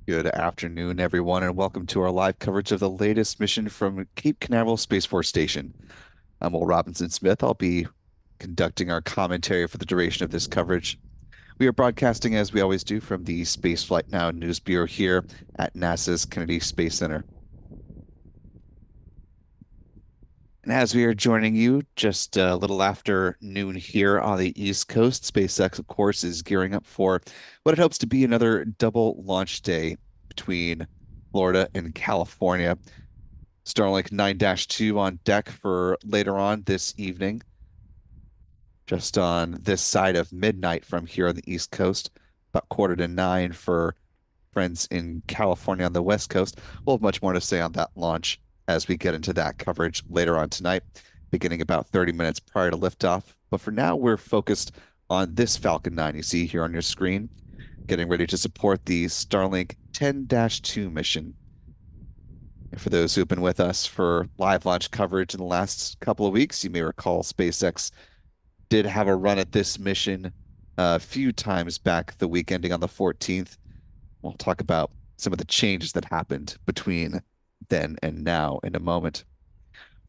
Good afternoon, everyone, and welcome to our live coverage of the latest mission from Cape Canaveral Space Force Station. I'm Will Robinson Smith. I'll be conducting our commentary for the duration of this coverage. We are broadcasting, as we always do, from the Spaceflight Now News Bureau here at NASA's Kennedy Space Center. And as we are joining you just a little after noon here on the East Coast, SpaceX, of course, is gearing up for what it hopes to be another double launch day between Florida and California. Starlink 9-2 on deck for later on this evening, just on this side of midnight from here on the East Coast, about quarter to nine for friends in California on the West Coast. We'll have much more to say on that launch as we get into that coverage later on tonight, beginning about 30 minutes prior to liftoff. But for now, we're focused on this Falcon 9 you see here on your screen, getting ready to support the Starlink 10-2 mission. And for those who've been with us for live launch coverage in the last couple of weeks, you may recall SpaceX did have a run at this mission a few times back the week ending on the 14th. We'll talk about some of the changes that happened between then and now in a moment.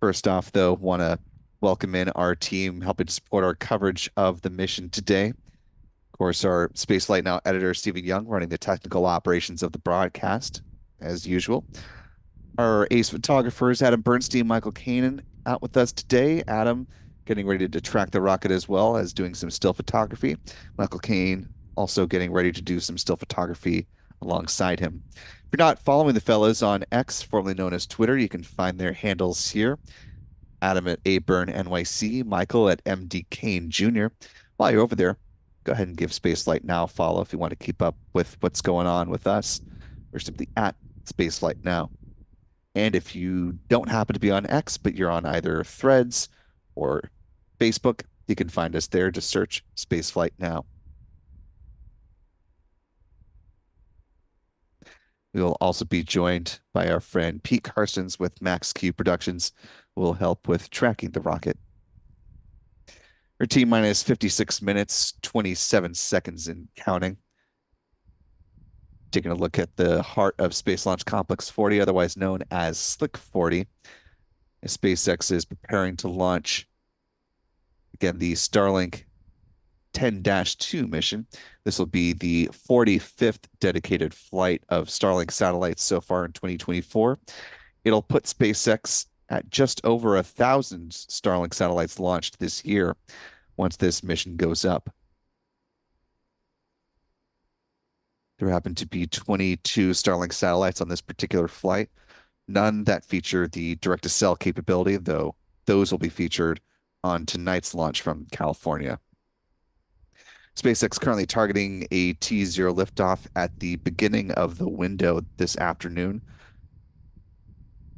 First off, though, want to welcome in our team helping to support our coverage of the mission today. Of course, our Spaceflight Now editor, Stephen Young, running the technical operations of the broadcast, as usual. Our ace photographers, Adam Bernstein, Michael Kanan, out with us today. Adam getting ready to track the rocket as well as doing some still photography. Michael Kane also getting ready to do some still photography alongside him. If you're not following the fellows on X, formerly known as Twitter, you can find their handles here. Adam at ABurnNYC, Michael at MD Kane Jr. While you're over there, go ahead and give Spaceflight Now a follow if you want to keep up with what's going on with us. We're simply at Spaceflight Now. And if you don't happen to be on X, but you're on either Threads or Facebook, you can find us there. Just search Spaceflight Now. We will also be joined by our friend Pete Carstens with Max Q Productions, who will help with tracking the rocket. Our T-minus 56 minutes, 27 seconds and counting. Taking a look at the heart of Space Launch Complex 40, otherwise known as Slick 40. As SpaceX is preparing to launch, again, the Starlink 10-2 mission. This will be the 45th dedicated flight of Starlink satellites so far in 2024. It'll put SpaceX at just over 1,000 Starlink satellites launched this year once this mission goes up. There happen to be 22 Starlink satellites on this particular flight, none that feature the direct-to-cell capability, though those will be featured on tonight's launch from California. SpaceX currently targeting a T0 liftoff at the beginning of the window this afternoon.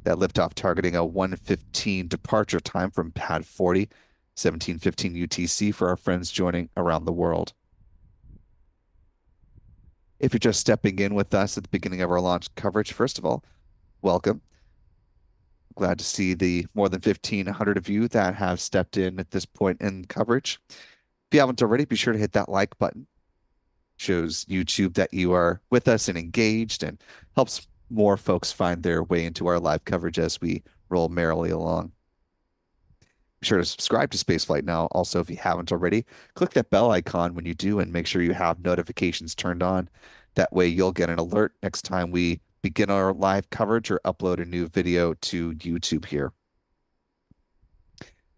That liftoff targeting a 1:15 departure time from pad 40, 17:15 UTC for our friends joining around the world. If you're just stepping in with us at the beginning of our launch coverage, first of all, welcome. Glad to see the more than 1,500 of you that have stepped in at this point in coverage. If you haven't already, be sure to hit that like button. Shows YouTube that you are with us and engaged and helps more folks find their way into our live coverage as we roll merrily along. Be sure to subscribe to Spaceflight Now. Also, if you haven't already, click that bell icon when you do and make sure you have notifications turned on. That way you'll get an alert next time we begin our live coverage or upload a new video to YouTube here.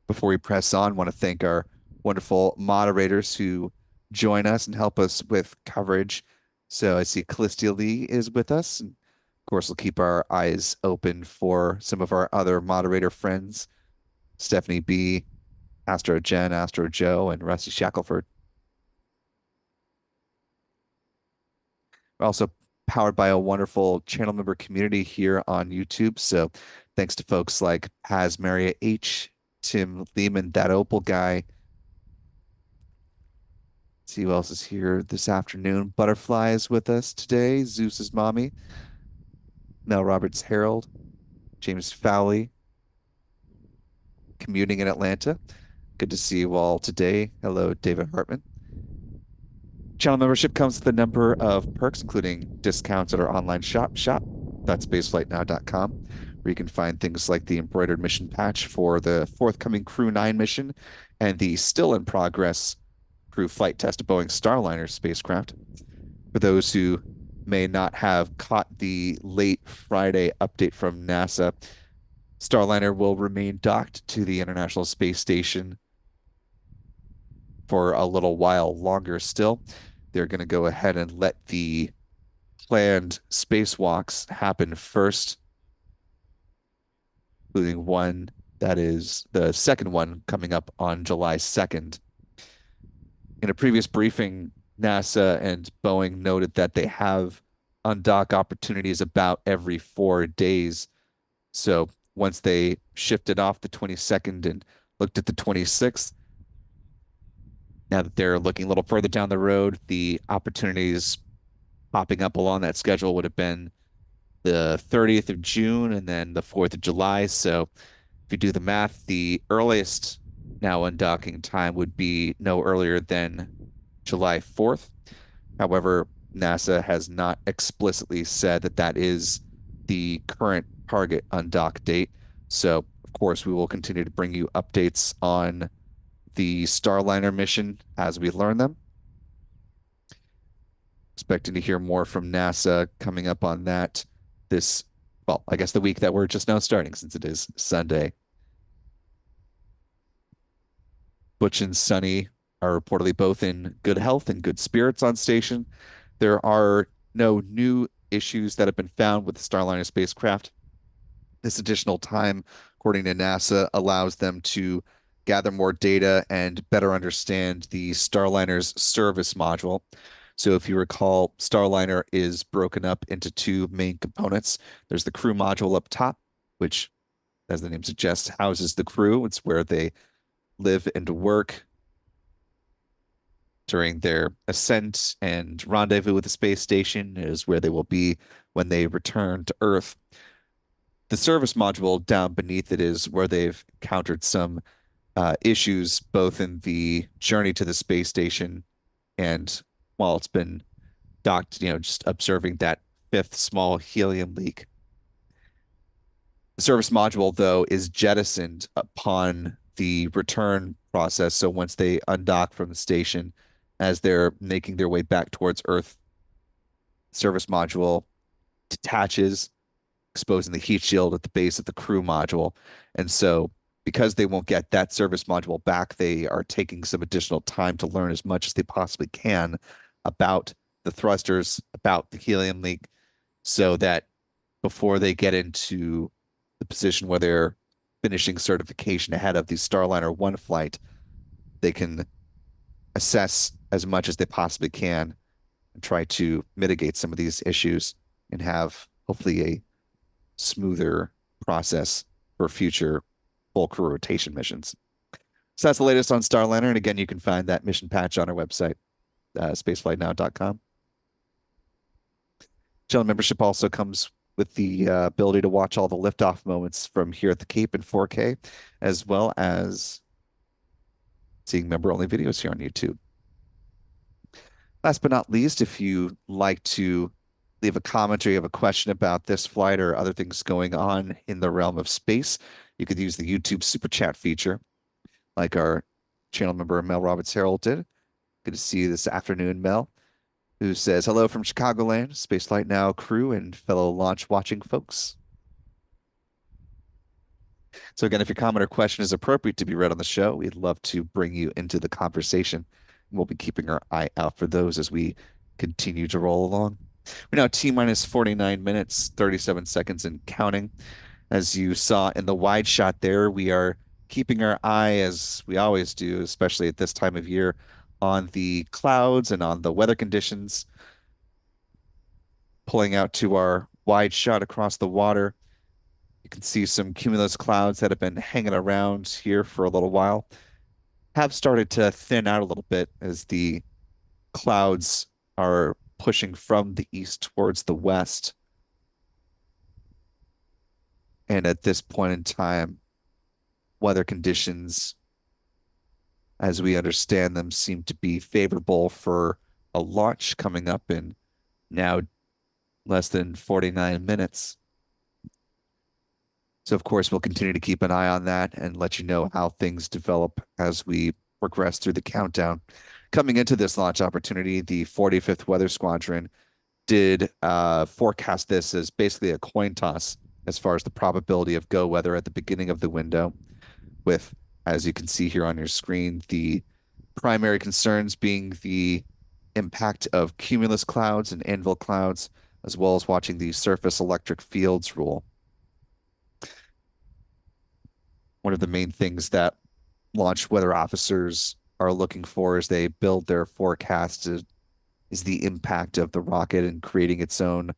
Before we press on, I want to thank our wonderful moderators who join us and help us with coverage. So I see Callistia Lee is with us. And of course, we'll keep our eyes open for some of our other moderator friends, Stephanie B., Astro Jen, Astro Joe, and Rusty Shackelford. We're also powered by a wonderful channel member community here on YouTube. So thanks to folks like Paz Maria H., Tim Lehman, that Opal guy. Let's see who else is here this afternoon. Butterfly is with us today. Zeus's mommy. Mel Roberts Harold. James Fowley. Commuting in Atlanta. Good to see you all today. Hello, David Hartman. Channel membership comes with a number of perks, including discounts at our online shop. That's spaceflightnow.com, where you can find things like the embroidered mission patch for the forthcoming Crew 9 mission and the still in progress crew flight test of Boeing Starliner spacecraft. For those who may not have caught the late Friday update from NASA, Starliner will remain docked to the International Space Station for a little while longer still. They're going to go ahead and let the planned spacewalks happen first, including one that is the second one coming up on July 2nd. In a previous briefing, NASA and Boeing noted that they have undock opportunities about every 4 days. So once they shifted off the 22nd and looked at the 26th, now that they're looking a little further down the road, the opportunities popping up along that schedule would have been the 30th of June and then the 4th of July. So if you do the math, the earliest now undocking time would be no earlier than July 4th. However, NASA has not explicitly said that that is the current target undock date. So, of course, we will continue to bring you updates on the Starliner mission as we learn them. Expecting to hear more from NASA coming up on that this, well, I guess the week that we're just now starting since it is Sunday. Butch and Sunny are reportedly both in good health and good spirits on station. There are no new issues that have been found with the Starliner spacecraft. This additional time, according to NASA, allows them to gather more data and better understand the Starliner's service module. So if you recall, Starliner is broken up into two main components. There's the crew module up top, which, as the name suggests, houses the crew. It's where they live and work during their ascent and rendezvous with the space station. It is where they will be when they return to Earth. The service module down beneath it is where they've encountered some issues both in the journey to the space station and while it's been docked, just observing that fifth small helium leak. The service module, though, is jettisoned upon the return process. So once they undock from the station, as they're making their way back towards Earth, service module detaches, exposing the heat shield at the base of the crew module. And so, because they won't get that service module back, they are taking some additional time to learn as much as they possibly can about the thrusters, about the helium leak, so that before they get into the position where they're finishing certification ahead of the Starliner 1 flight, they can assess as much as they possibly can and try to mitigate some of these issues and have hopefully a smoother process for future full crew rotation missions. So that's the latest on Starliner. And again, you can find that mission patch on our website, spaceflightnow.com. Channel membership also comes with the ability to watch all the liftoff moments from here at the Cape in 4K, as well as seeing member-only videos here on YouTube. Last but not least, if you like to leave a comment or you have a question about this flight or other things going on in the realm of space, you could use the YouTube Super Chat feature, like our channel member Mel Roberts Harold did. Good to see you this afternoon, Mel, who says, hello from Chicagoland, Spaceflight Now crew and fellow launch watching folks. So again, if your comment or question is appropriate to be read on the show, we'd love to bring you into the conversation. We'll be keeping our eye out for those as we continue to roll along. We're now T minus 49 minutes, 37 seconds and counting. As you saw in the wide shot there, we are keeping our eye, as we always do, especially at this time of year, on the clouds and on the weather conditions. Pulling out to our wide shot across the water, you can see some cumulus clouds that have been hanging around here for a little while have started to thin out a little bit as the clouds are pushing from the east towards the west. And at this point in time, weather conditions, as we understand them, seem to be favorable for a launch coming up in now less than 49 minutes. So, of course, we'll continue to keep an eye on that and let you know how things develop as we progress through the countdown. Coming into this launch opportunity, the 45th Weather Squadron did forecast this as basically a coin toss as far as the probability of go weather at the beginning of the window, with, as you can see here on your screen, the primary concerns being the impact of cumulus clouds and anvil clouds, as well as watching the surface electric fields rule. One of the main things that launch weather officers are looking for as they build their forecast is the impact of the rocket and creating its own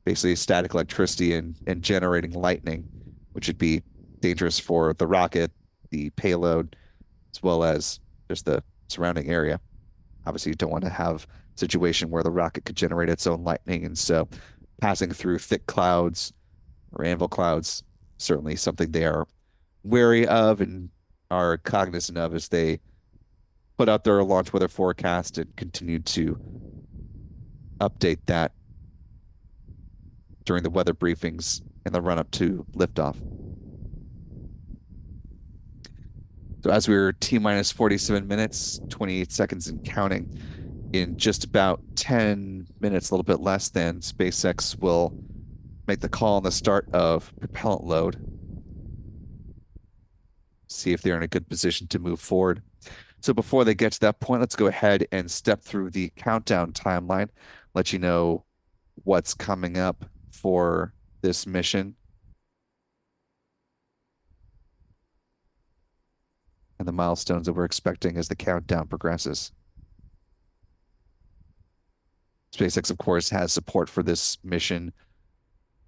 basically static electricity and generating lightning, which would be dangerous for the rocket, the payload, as well as just the surrounding area. Obviously, you don't want to have a situation where the rocket could generate its own lightning. And so passing through thick clouds or anvil clouds, certainly something they are wary of and are cognizant of as they put out their launch weather forecast and continue to update that during the weather briefings in the run up to liftoff. So as we were T minus 47 minutes, 28 seconds and counting, in just about 10 minutes, a little bit less than, SpaceX will make the call on the start of propellant load, see if they're in a good position to move forward. So before they get to that point, let's go ahead and step through the countdown timeline, let you know what's coming up for this mission and the milestones that we're expecting as the countdown progresses. SpaceX, of course, has support for this mission,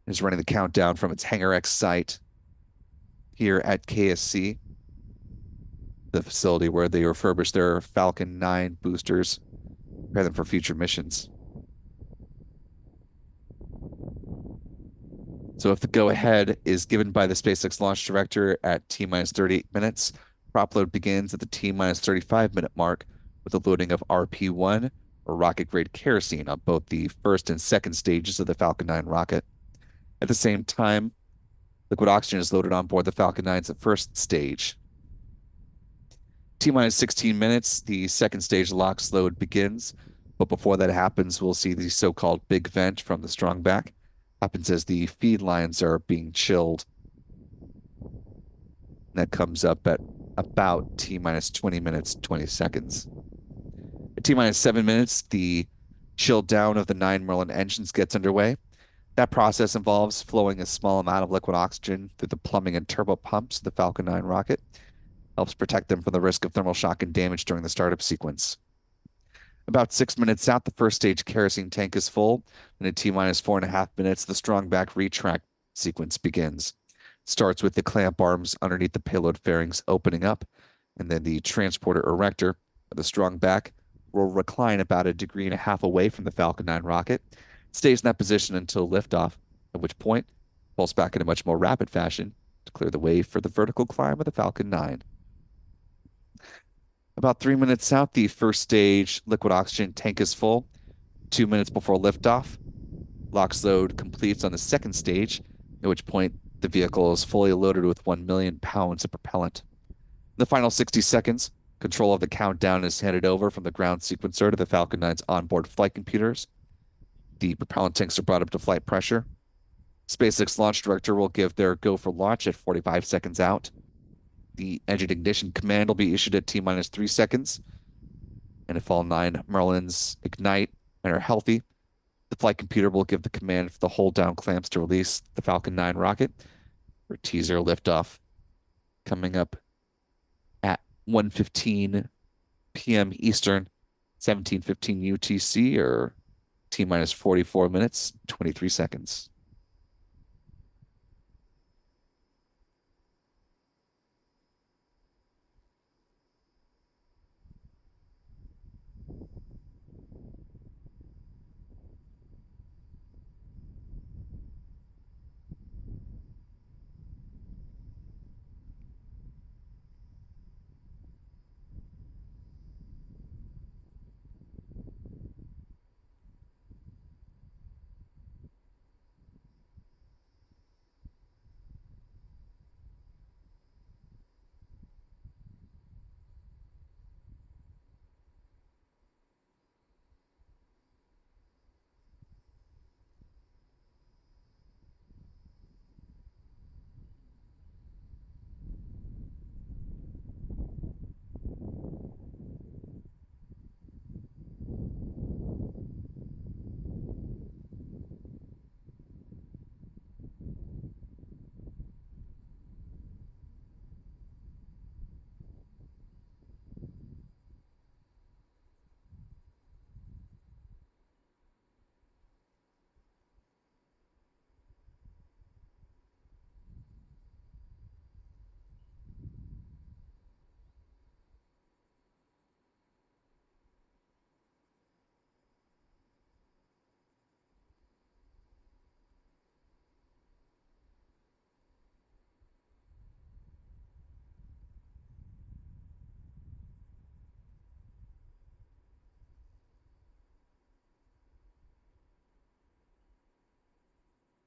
is running the countdown from its Hangar X site here at KSC, the facility where they refurbish their Falcon 9 boosters, prepare them for future missions. So if the go-ahead is given by the SpaceX launch director at T minus 38 minutes, prop load begins at the T minus 35-minute mark with the loading of RP1, or rocket-grade kerosene, on both the first and second stages of the Falcon 9 rocket. At the same time, liquid oxygen is loaded on board the Falcon 9's first stage. T minus 16 minutes, the second stage LOX load begins. But before that happens, we'll see the so-called big vent from the strongback. Happens as the feed lines are being chilled. And that comes up at about T minus 20 minutes, 20 seconds. At T minus 7 minutes, the chill down of the 9 Merlin engines gets underway. That process involves flowing a small amount of liquid oxygen through the plumbing and turbo pumps of the Falcon 9 rocket. Helps protect them from the risk of thermal shock and damage during the startup sequence. About 6 minutes out, the first stage kerosene tank is full, and at T minus 4.5 minutes, the strongback retract sequence begins. Starts with the clamp arms underneath the payload fairings opening up, and then the transporter erector of the strongback will recline about 1.5 degrees away from the Falcon 9 rocket. Stays in that position until liftoff, at which point, pulls back in a much more rapid fashion to clear the way for the vertical climb of the Falcon 9. About 3 minutes out, the first stage liquid oxygen tank is full. 2 minutes before liftoff, LOX load completes on the second stage, at which point the vehicle is fully loaded with 1 million pounds of propellant. In the final 60 seconds, control of the countdown is handed over from the ground sequencer to the Falcon 9's onboard flight computers. The propellant tanks are brought up to flight pressure. SpaceX launch director will give their go for launch at 45 seconds out. The engine ignition command will be issued at T minus 3 seconds. And if all 9 Merlins ignite and are healthy, the flight computer will give the command for the hold down clamps to release the Falcon 9 rocket for T0 liftoff, coming up at 1:15 p.m. Eastern, 17:15 UTC, or T minus 44 minutes, 23 seconds.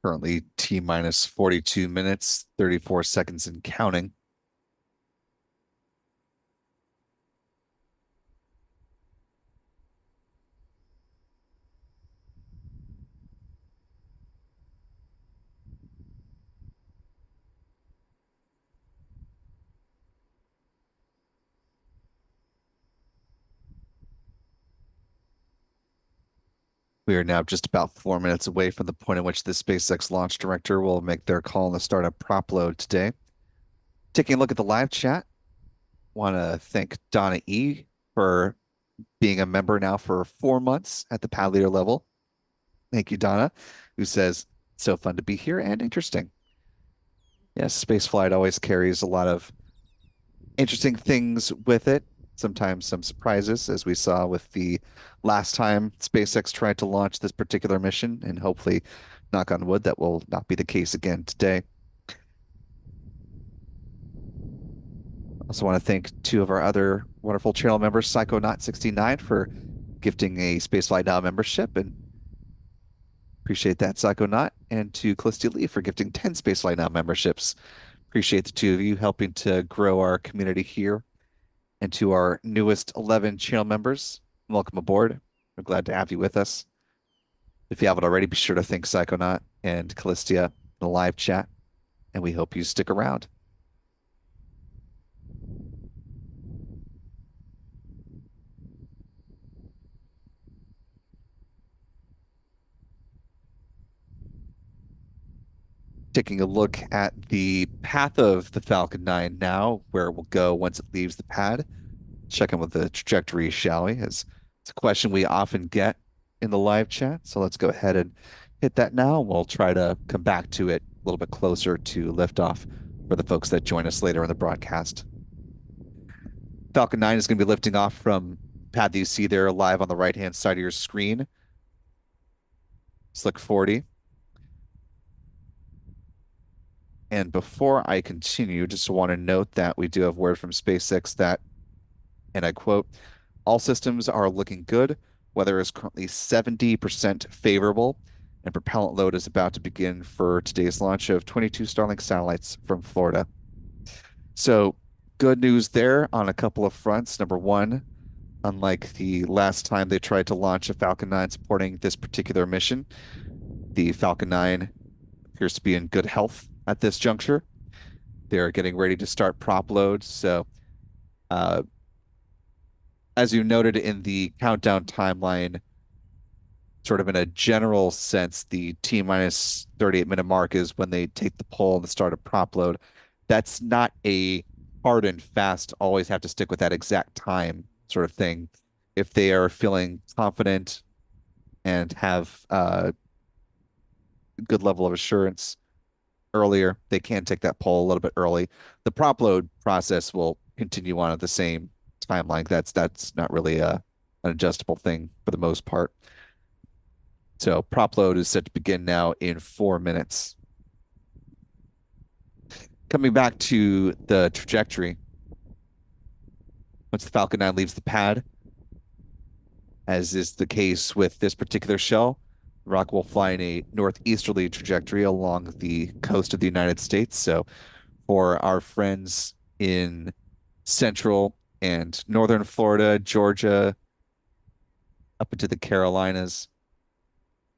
Currently T minus 42 minutes, 34 seconds and counting. We are now just about 4 minutes away from the point at which the SpaceX launch director will make their call on the startup prop load today. Taking a look at the live chat, want to thank Donna E for being a member now for 4 months at the pad leader level. Thank you, Donna, who says, so fun to be here and interesting. Yes, spaceflight always carries a lot of interesting things with it. Sometimes some surprises, as we saw with the last time SpaceX tried to launch this particular mission, and hopefully, knock on wood, that will not be the case again today. Also want to thank two of our other wonderful channel members, Psychonaut69 for gifting a Spaceflight Now membership, and appreciate that, Psychonaut, and to Callisti Lee for gifting 10 Spaceflight Now memberships. Appreciate the two of you helping to grow our community here. And to our newest 11 channel members, welcome aboard. We're glad to have you with us. If you haven't already, be sure to thank Psychonaut and Callistia in the live chat, and we hope you stick around. Taking a look at the path of the Falcon 9 now, where it will go once it leaves the pad. Check in with the trajectory, shall we? It's a question we often get in the live chat. So let's go ahead and hit that now. We'll try to come back to it a little bit closer to liftoff for the folks that join us later in the broadcast. Falcon 9 is going to be lifting off from pad that you see there live on the right-hand side of your screen. Slick 40. And before I continue, just want to note that we do have word from SpaceX that, and I quote, all systems are looking good. Weather is currently 70% favorable, and propellant load is about to begin for today's launch of 22 Starlink satellites from Florida. So, good news there on a couple of fronts. Number one, unlike the last time they tried to launch a Falcon 9 supporting this particular mission, the Falcon 9 appears to be in good health at this juncture. They're getting ready to start prop load. So, as you noted in the countdown timeline, sort of in a general sense, the T minus 38-minute mark is when they take the poll and the start of prop load. That's not a hard and fast, always have to stick with that exact time sort of thing. If they are feeling confident and have a good level of assurance earlier, they can take that poll a little bit early. The prop load process will continue on at the same timeline. That's not really an adjustable thing for the most part. So prop load is set to begin now in 4 minutes. Coming back to the trajectory, once the Falcon 9 leaves the pad, as is the case with this particular shell, the rocket will fly in a northeasterly trajectory along the coast of the United States. So for our friends in central and northern Florida, Georgia, up into the Carolinas,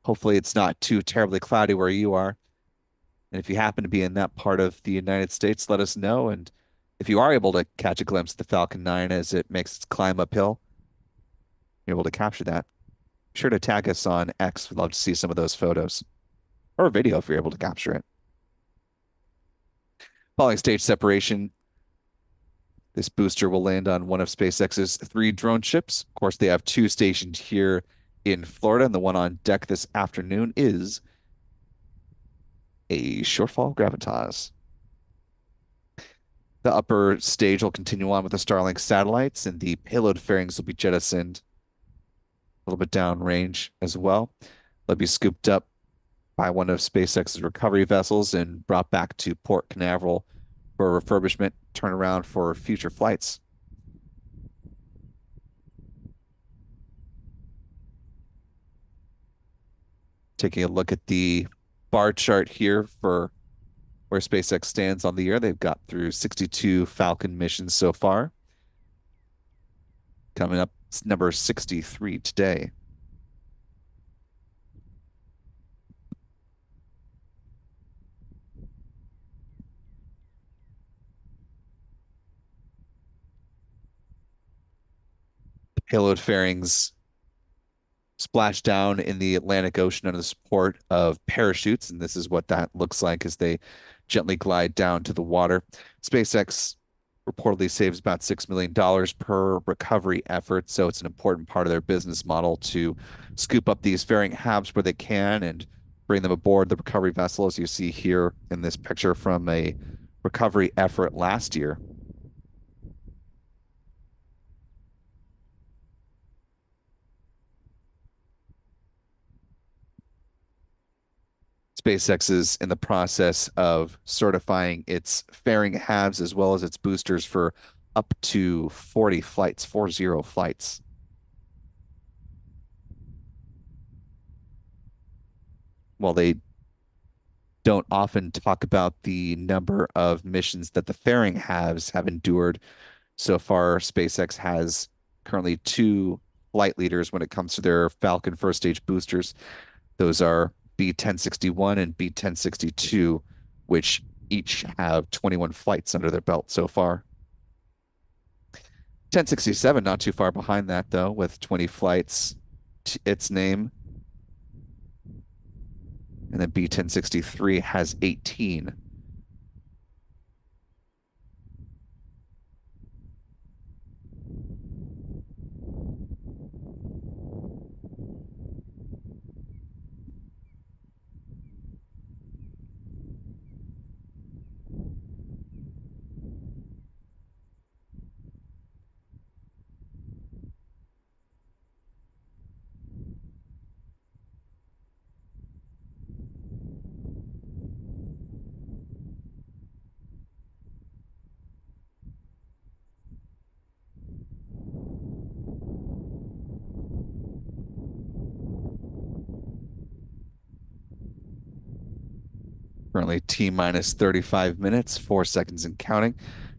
hopefully it's not too terribly cloudy where you are. And if you happen to be in that part of the United States, let us know. And if you are able to catch a glimpse of the Falcon 9 as it makes its climb uphill, you're able to capture that. Be sure to tag us on X. We'd love to see some of those photos or a video if you're able to capture it. Following stage separation, this booster will land on one of SpaceX's 3 drone ships. Of course, they have 2 stationed here in Florida, and the one on deck this afternoon is a shortfall gravitas. The upper stage will continue on with the Starlink satellites, and the payload fairings will be jettisoned a little bit downrange as well. They'll be scooped up by one of SpaceX's recovery vessels and brought back to Port Canaveral for refurbishment, turnaround for future flights. Taking a look at the bar chart here for where SpaceX stands on the year. They've got through 62 Falcon missions so far. Coming up, it's number 63 today. Payload fairings splash down in the Atlantic Ocean under the support of parachutes, and this is what that looks like as they gently glide down to the water. SpaceX reportedly saves about $6 million per recovery effort, so it's an important part of their business model to scoop up these fairing halves where they can and bring them aboard the recovery vessel, as you see here in this picture from a recovery effort last year. SpaceX is in the process of certifying its fairing halves as well as its boosters for up to 40 flights, 40 flights. While they don't often talk about the number of missions that the fairing halves have endured, so far, SpaceX has currently two flight leaders when it comes to their Falcon first stage boosters. Those are B-1061 and B-1062, which each have 21 flights under their belt so far. 1067, not too far behind that, though, with 20 flights to its name. And then B-1063 has 18. Currently T minus 35 minutes, 4 seconds and counting.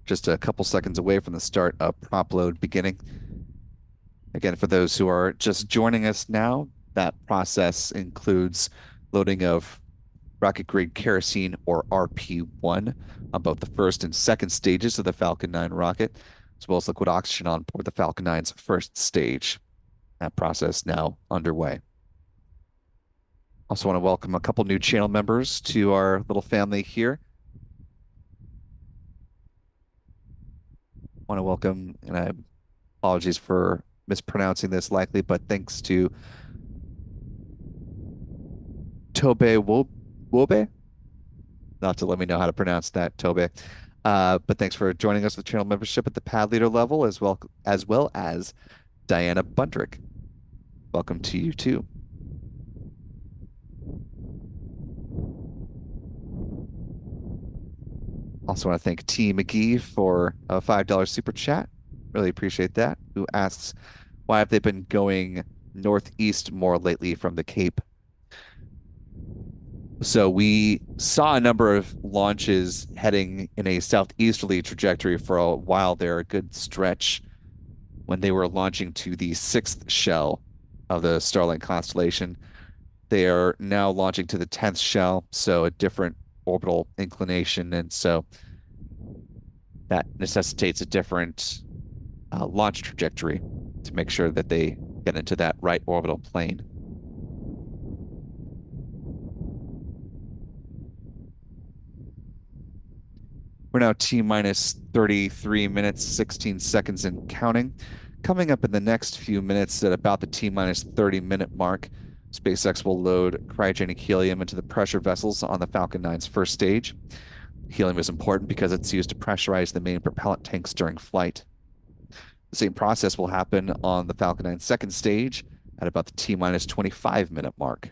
Just a couple seconds away from the start of prop load beginning. Again, for those who are just joining us now, that process includes loading of rocket grade kerosene or RP1 on both the first and second stages of the Falcon 9 rocket, as well as liquid oxygen on board the Falcon 9's first stage. That process now underway. Also want to welcome a couple new channel members to our little family here. Want to welcome, and I apologies for mispronouncing this likely, but thanks to Tobe Wobe, not to let me know how to pronounce that, Tobe. But thanks for joining us with channel membership at the pad leader level, as well as Diana Bundrick. Welcome to you too. Also want to thank T McGee for a $5 super chat. Really appreciate that. Who asks, why have they been going northeast more lately from the Cape? So we saw a number of launches heading in a southeasterly trajectory for a while there, a good stretch when they were launching to the sixth shell of the Starlink constellation. They are now launching to the 10th shell, so a different orbital inclination. And so that necessitates a different launch trajectory to make sure that they get into that right orbital plane. We're now T minus 33 minutes, 16 seconds and counting. Coming up in the next few minutes at about the T minus 30-minute mark, SpaceX will load cryogenic helium into the pressure vessels on the Falcon 9's first stage. Helium is important because it's used to pressurize the main propellant tanks during flight. The same process will happen on the Falcon 9's second stage at about the T minus 25-minute mark.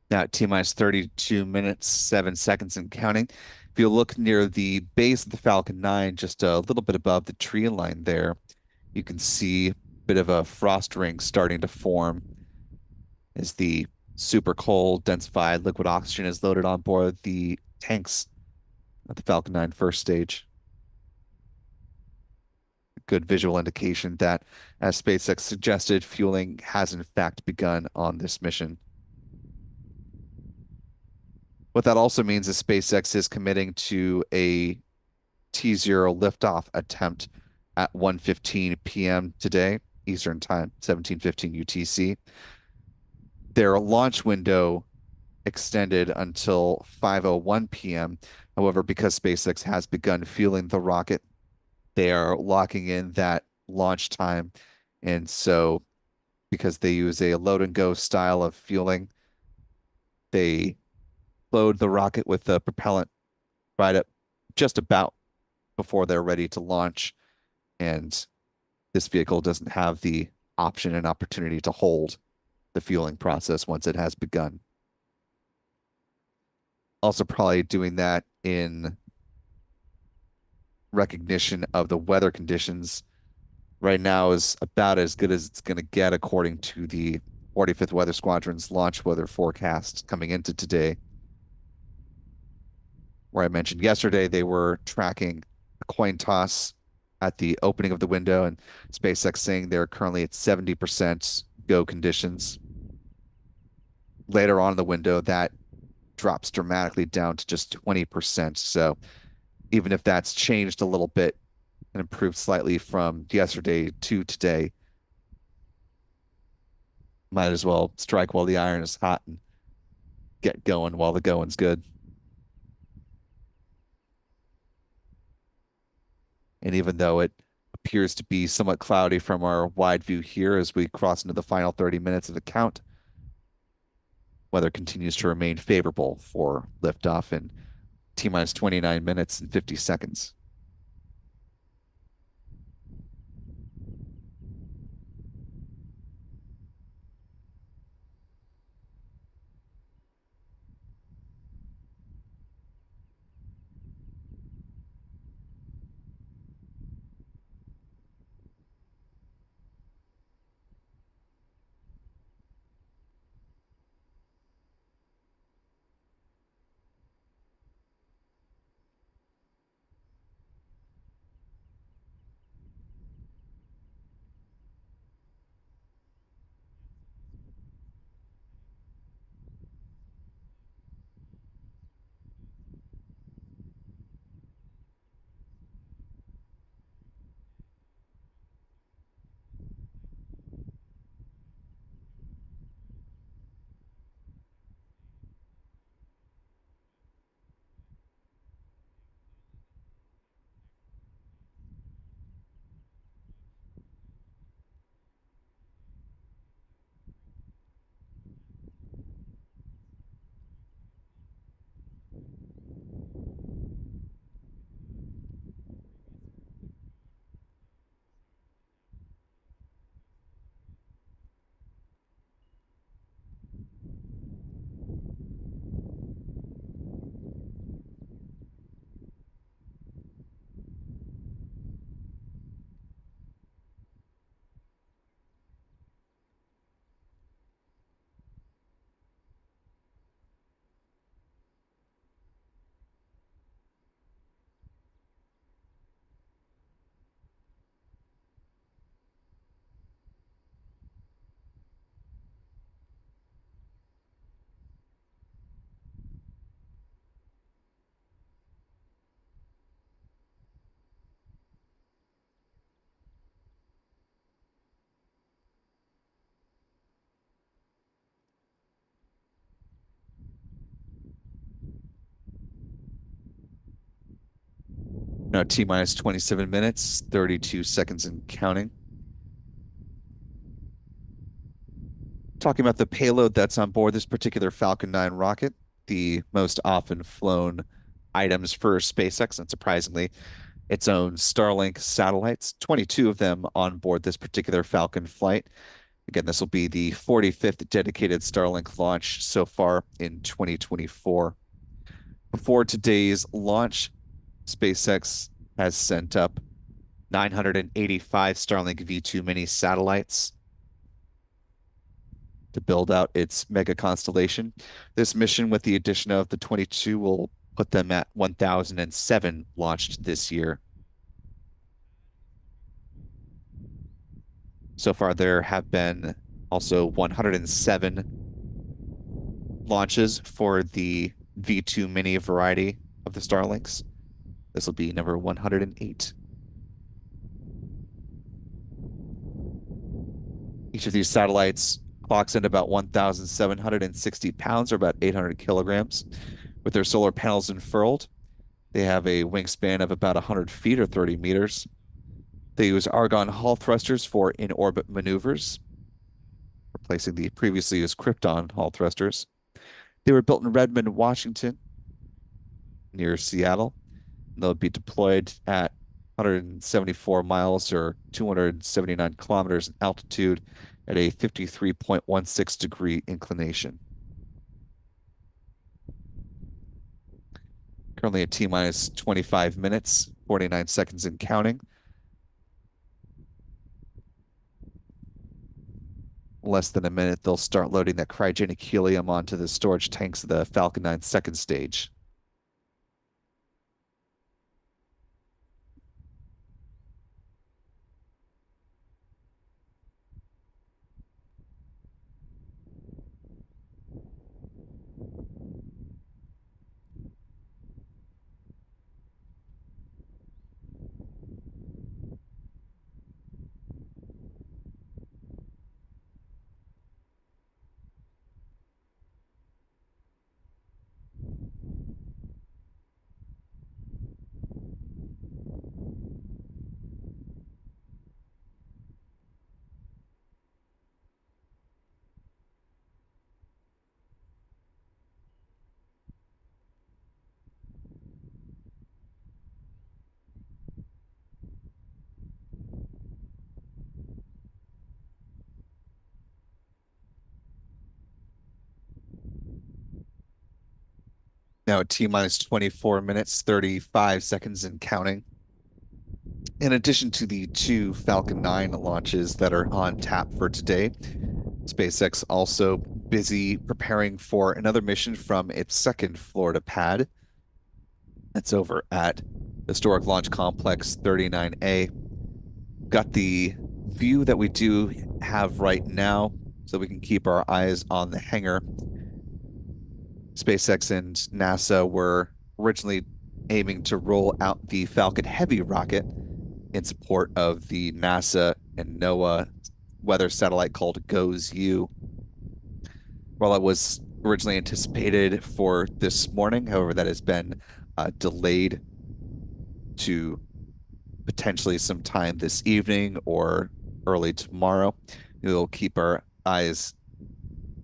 Now at T minus 32 minutes, 7 seconds and counting. If you look near the base of the Falcon 9, just a little bit above the tree line there, you can see a bit of a frost ring starting to form as the super cold, densified liquid oxygen is loaded on board the tanks at the Falcon 9 first stage. Good visual indication that, as SpaceX suggested, fueling has in fact begun on this mission. What that also means is SpaceX is committing to a T0 liftoff attempt at 1:15 p.m. today, Eastern Time, 17:15 UTC. Their launch window extended until 5:01 p.m. However, because SpaceX has begun fueling the rocket, they are locking in that launch time. And so, because they use a load and go style of fueling, they load the rocket with the propellant right up just about before they're ready to launch. And this vehicle doesn't have the option and opportunity to hold the fueling process once it has begun. Also, probably doing that in recognition of the weather conditions right now is about as good as it's going to get according to the 45th Weather Squadron's launch weather forecast coming into today, where I mentioned yesterday they were tracking a coin toss at the opening of the window, and SpaceX saying they're currently at 70% go conditions. Later on in the window, that drops dramatically down to just 20%. So even if that's changed a little bit and improved slightly from yesterday to today, might as well strike while the iron is hot and get going while the going's good. And even though it appears to be somewhat cloudy from our wide view here as we cross into the final 30 minutes of the count, weather continues to remain favorable for liftoff in T minus 29 minutes and 50 seconds. Now T minus 27 minutes, 32 seconds and counting. Talking about the payload that's on board this particular Falcon 9 rocket, the most often flown items for SpaceX, and surprisingly, its own Starlink satellites, 22 of them on board this particular Falcon flight. Again, this will be the 45th dedicated Starlink launch so far in 2024. Before today's launch, SpaceX has sent up 985 Starlink V2 mini satellites to build out its mega constellation. This mission, with the addition of the 22, will put them at 1,007 launched this year. So far, there have been also 107 launches for the V2 mini variety of the Starlinks. This will be number 108. Each of these satellites clocks in about 1,760 pounds, or about 800 kilograms. With their solar panels unfurled, they have a wingspan of about 100 feet or 30 meters. They use argon hull thrusters for in-orbit maneuvers, replacing the previously used Krypton hull thrusters. They were built in Redmond, Washington, near Seattle. They'll be deployed at 174 miles or 279 kilometers in altitude at a 53.16-degree inclination. Currently at T minus 25 minutes, 49 seconds and counting. Less than a minute, they'll start loading that cryogenic helium onto the storage tanks of the Falcon 9 second stage. Now at T minus 24 minutes, 35 seconds and counting. In addition to the two Falcon 9 launches that are on tap for today, SpaceX also busy preparing for another mission from its second Florida pad. That's over at Historic Launch Complex 39A. Got the view that we do have right now, so we can keep our eyes on the hangar. SpaceX and NASA were originally aiming to roll out the Falcon Heavy rocket in support of the NASA and NOAA weather satellite called GOES-U. While it was originally anticipated for this morning, however, that has been delayed to potentially sometime this evening or early tomorrow. We'll keep our eyes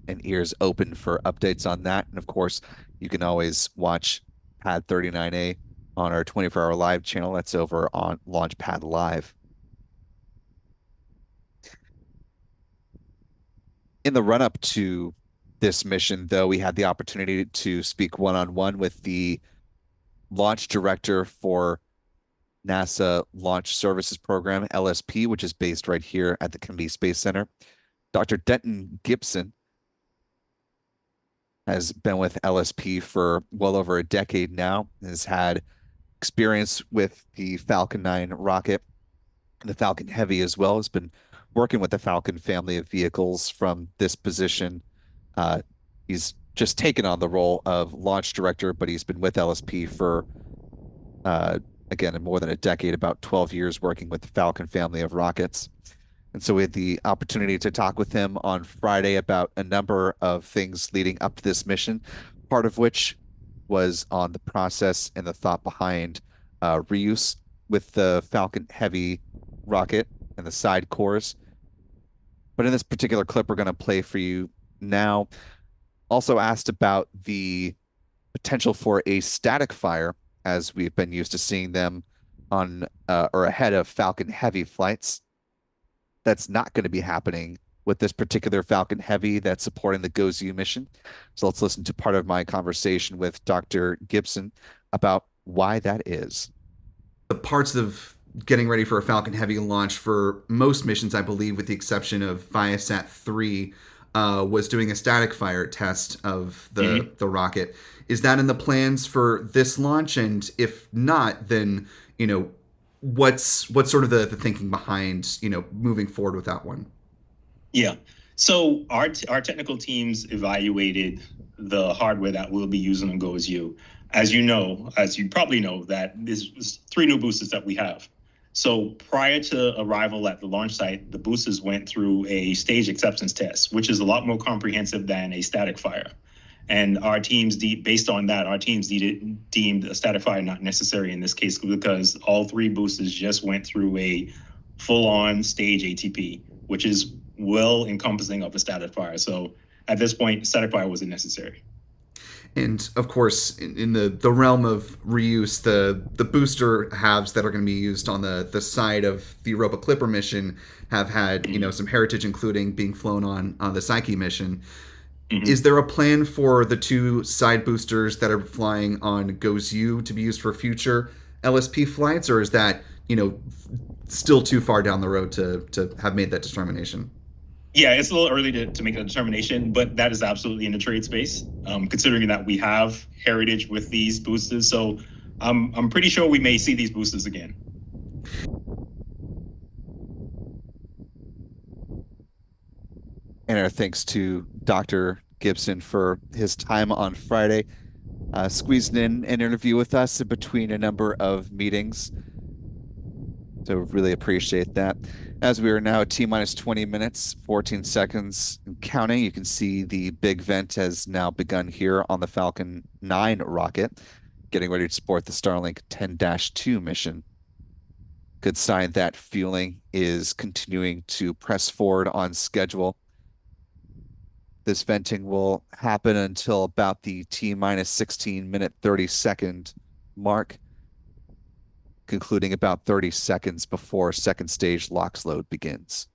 and ears open for updates on that. And of course, you can always watch Pad 39A on our 24-hour live channel. That's over on Launchpad Live. In the run-up to this mission, though, we had the opportunity to speak one-on-one with the launch director for NASA Launch Services Program, LSP, which is based right here at the Kennedy Space Center. Dr. Denton Gibson has been with LSP for well over a decade now, has had experience with the Falcon 9 rocket and the Falcon Heavy as well, has been working with the Falcon family of vehicles from this position. He's just taken on the role of launch director, but he's been with LSP for, again, more than a decade, about 12 years working with the Falcon family of rockets. And so we had the opportunity to talk with him on Friday about a number of things leading up to this mission, part of which was on the process and the thought behind reuse with the Falcon Heavy rocket and the side cores. But in this particular clip we're going to play for you now, also asked about the potential for a static fire, as we've been used to seeing them on or ahead of Falcon Heavy flights. That's not going to be happening with this particular Falcon Heavy that's supporting the GOES-U mission. So let's listen to part of my conversation with Dr. Gibson about why that is. The parts of getting ready for a Falcon Heavy launch for most missions, I believe, with the exception of Viasat 3, was doing a static fire test of Mhm. the rocket. Is that in the plans for this launch? And if not, then what's sort of the thinking behind moving forward with that one? Yeah. So our technical teams evaluated the hardware that we'll be using on Go As You. As you probably know, that there's three new boosters that we have. So prior to arrival at the launch site, the boosters went through a stage acceptance test, which is a lot more comprehensive than a static fire. And based on that, our teams deemed a static fire not necessary in this case because all three boosters just went through a full-on stage ATP, which is well encompassing of a static fire. So at this point, static fire wasn't necessary. And of course, in the realm of reuse, the booster halves that are going to be used on the side of the Europa Clipper mission have had Mm-hmm. some heritage, including being flown on the Psyche mission. Is Mm-hmm. there a plan for the two side boosters that are flying on GOES-U to be used for future LSP flights, or is that still too far down the road to have made that determination? Yeah, it's a little early to make a determination, but that is absolutely in the trade space, considering that we have heritage with these boosters. So I'm pretty sure we may see these boosters again. And our thanks to Dr. Gibson for his time on Friday, squeezing in an interview with us in between a number of meetings. So really appreciate that. As we are now at T minus 20 minutes, 14 seconds and counting, you can see the big vent has now begun here on the Falcon 9 rocket, getting ready to support the Starlink 10-2 mission. Good sign that fueling is continuing to press forward on schedule. This venting will happen until about the T minus 16 minute 30-second mark, concluding about 30 seconds before second stage LOX load begins.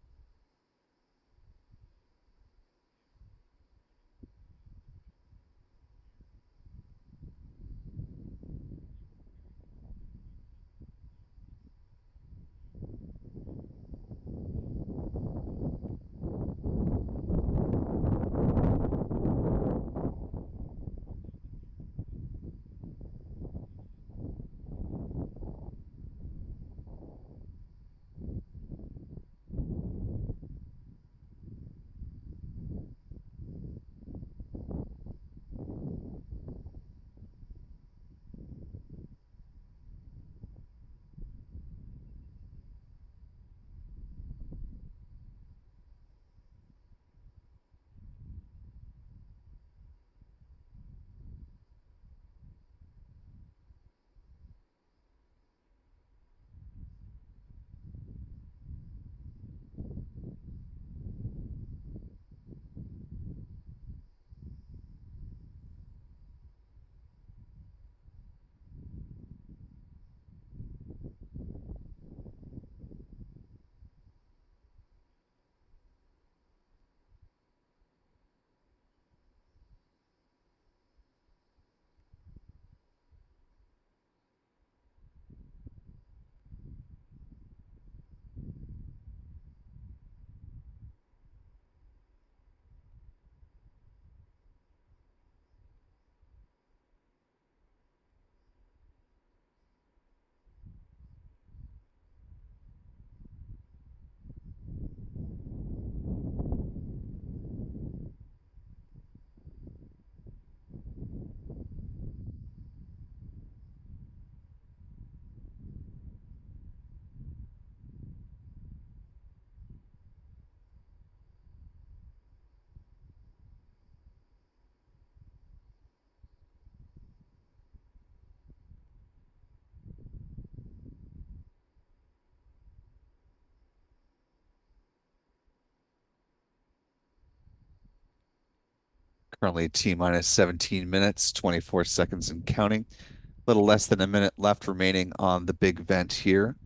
Currently T minus 17 minutes, 24 seconds and counting. A little less than a minute left remaining on the big vent here.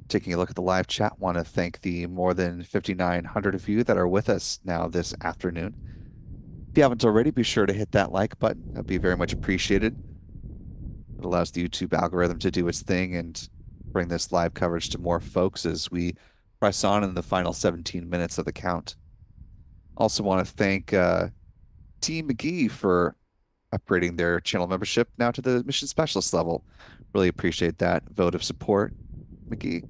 Taking a look at the live chat, want to thank the more than 5,900 of you that are with us now this afternoon. If you haven't already, be sure to hit that like button. That'd be very much appreciated. It allows the YouTube algorithm to do its thing and bring this live coverage to more folks as we press on in the final 17 minutes of the count. Also want to thank Team McGee for upgrading their channel membership now to the mission specialist level. Really appreciate that vote of support, McGee.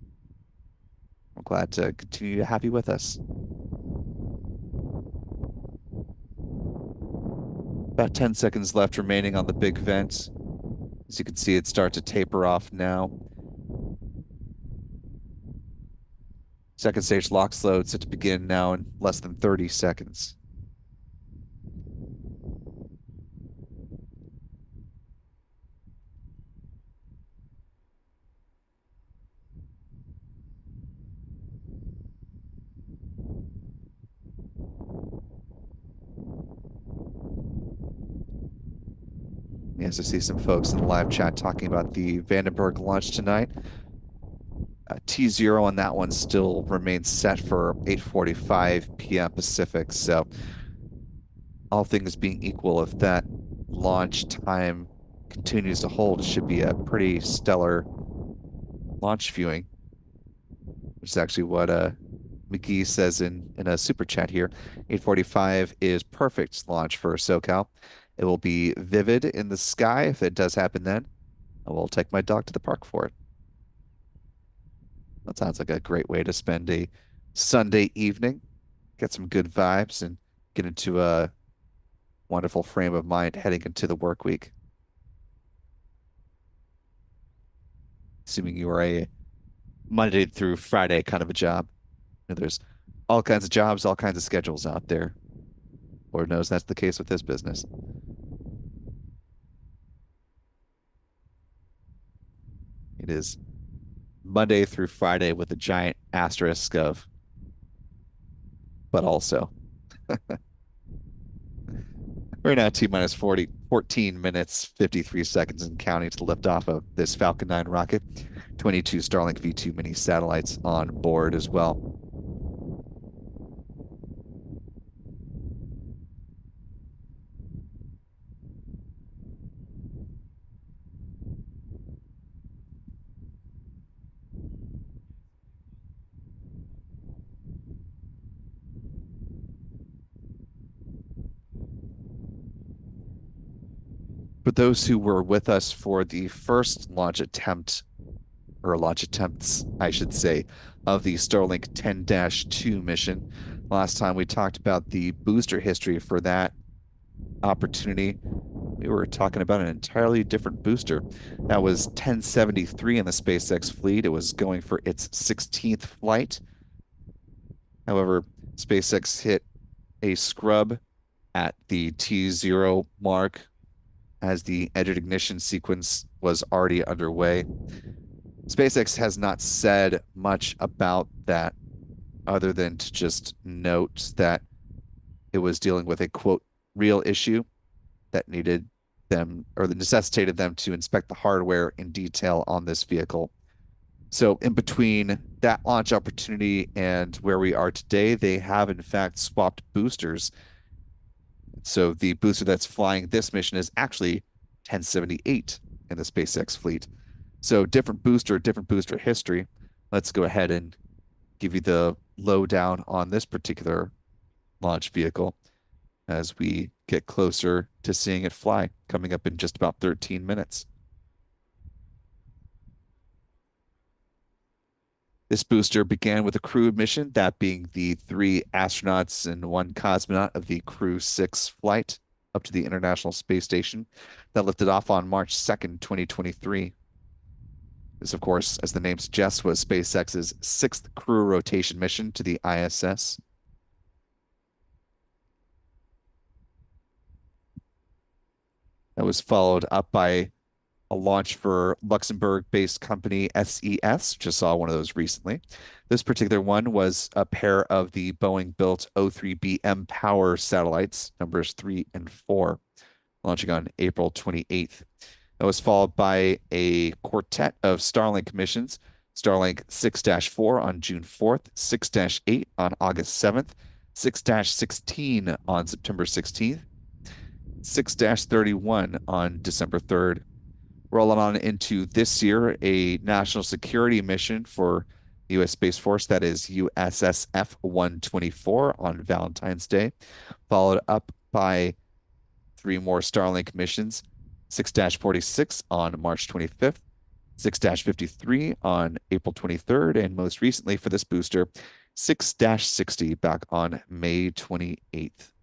I'm glad to continue to have you with us. About 10 seconds left remaining on the big vent. As you can see, it start to taper off now. Second stage lock slow set to begin now in less than 30 seconds. Yes, I see some folks in the live chat talking about the Vandenberg launch tonight. T0 on that one still remains set for 8:45 p.m. Pacific. So all things being equal, if that launch time continues to hold, it should be a pretty stellar launch viewing, which is actually what McGee says in a super chat here. 8:45 is perfect launch for SoCal. It will be vivid in the sky if it does happen then. I will take my dog to the park for it. That sounds like a great way to spend a Sunday evening, get some good vibes, and get into a wonderful frame of mind heading into the work week. Assuming you are a Monday through Friday kind of a job. There's all kinds of jobs, all kinds of schedules out there. Lord knows that's the case with this business. It is Monday through Friday with a giant asterisk of, but also. We're now T minus 14 minutes, 53 seconds and counting to the liftoff of this Falcon 9 rocket. 22 Starlink V2 mini satellites on board as well. For those who were with us for the first launch attempt, or launch attempts, I should say, of the Starlink 10-2 mission, last time we talked about the booster history for that opportunity. We were talking about an entirely different booster. That was 1073 in the SpaceX fleet. It was going for its 16th flight. However, SpaceX hit a scrub at the T0 mark as the engine ignition sequence was already underway. SpaceX has not said much about that other than to just note that it was dealing with a quote real issue that needed them or that necessitated them to inspect the hardware in detail on this vehicle. So in between that launch opportunity and where we are today, they have in fact swapped boosters. So the booster that's flying this mission is actually 1078 in the SpaceX fleet. So different booster history. Let's go ahead and give you the lowdown on this particular launch vehicle as we get closer to seeing it fly, coming up in just about 13 minutes. This booster began with a crew mission, that being the 3 astronauts and 1 cosmonaut of the Crew 6 flight up to the International Space Station that lifted off on March 2nd, 2023. This, of course, as the name suggests, was SpaceX's 6th crew rotation mission to the ISS. That was followed up by a launch for Luxembourg-based company SES. Just saw one of those recently. This particular one was a pair of the Boeing-built O3B mPOWER satellites, numbers 3 and 4, launching on April 28th. That was followed by a quartet of Starlink missions, Starlink 6-4 on June 4th, 6-8 on August 7th, 6-16 on September 16th, 6-31 on December 3rd. Rolling on into this year, a national security mission for the U.S. Space Force, that is USSF 124 on Valentine's Day, followed up by three more Starlink missions: 6-46 on March 25th, 6-53 on April 23rd, and most recently for this booster, 6-60 back on May 28th.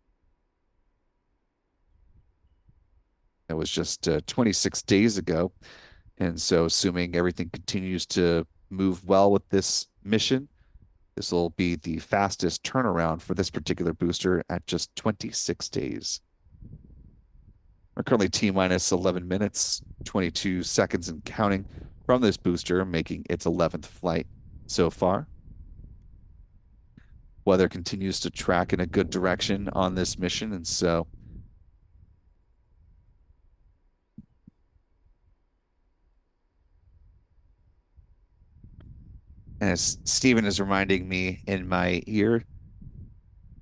That was just 26 days ago. And so, assuming everything continues to move well with this mission, this will be the fastest turnaround for this particular booster at just 26 days. We're currently T minus 11 minutes, 22 seconds and counting from this booster, making its 11th flight so far. Weather continues to track in a good direction on this mission, and so as Stephen is reminding me in my ear,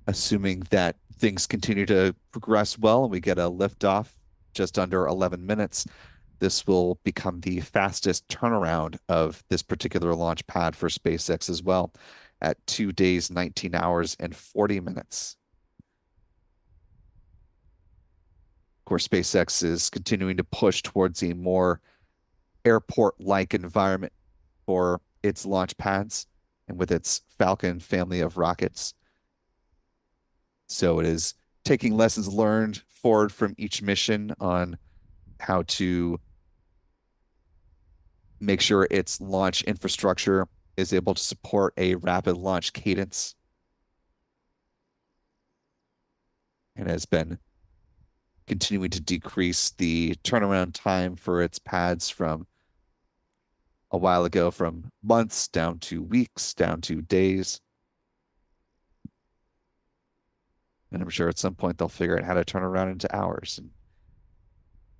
assuming that things continue to progress well and we get a liftoff just under 11 minutes, this will become the fastest turnaround of this particular launch pad for SpaceX as well, at 2 days, 19 hours, and 40 minutes. Of course, SpaceX is continuing to push towards a more airport-like environment for its launch pads and with its Falcon family of rockets. So it is taking lessons learned forward from each mission on how to make sure its launch infrastructure is able to support a rapid launch cadence and has been continuing to decrease the turnaround time for its pads from a while ago, from months down to weeks, down to days. And I'm sure at some point they'll figure out how to turn around into hours. And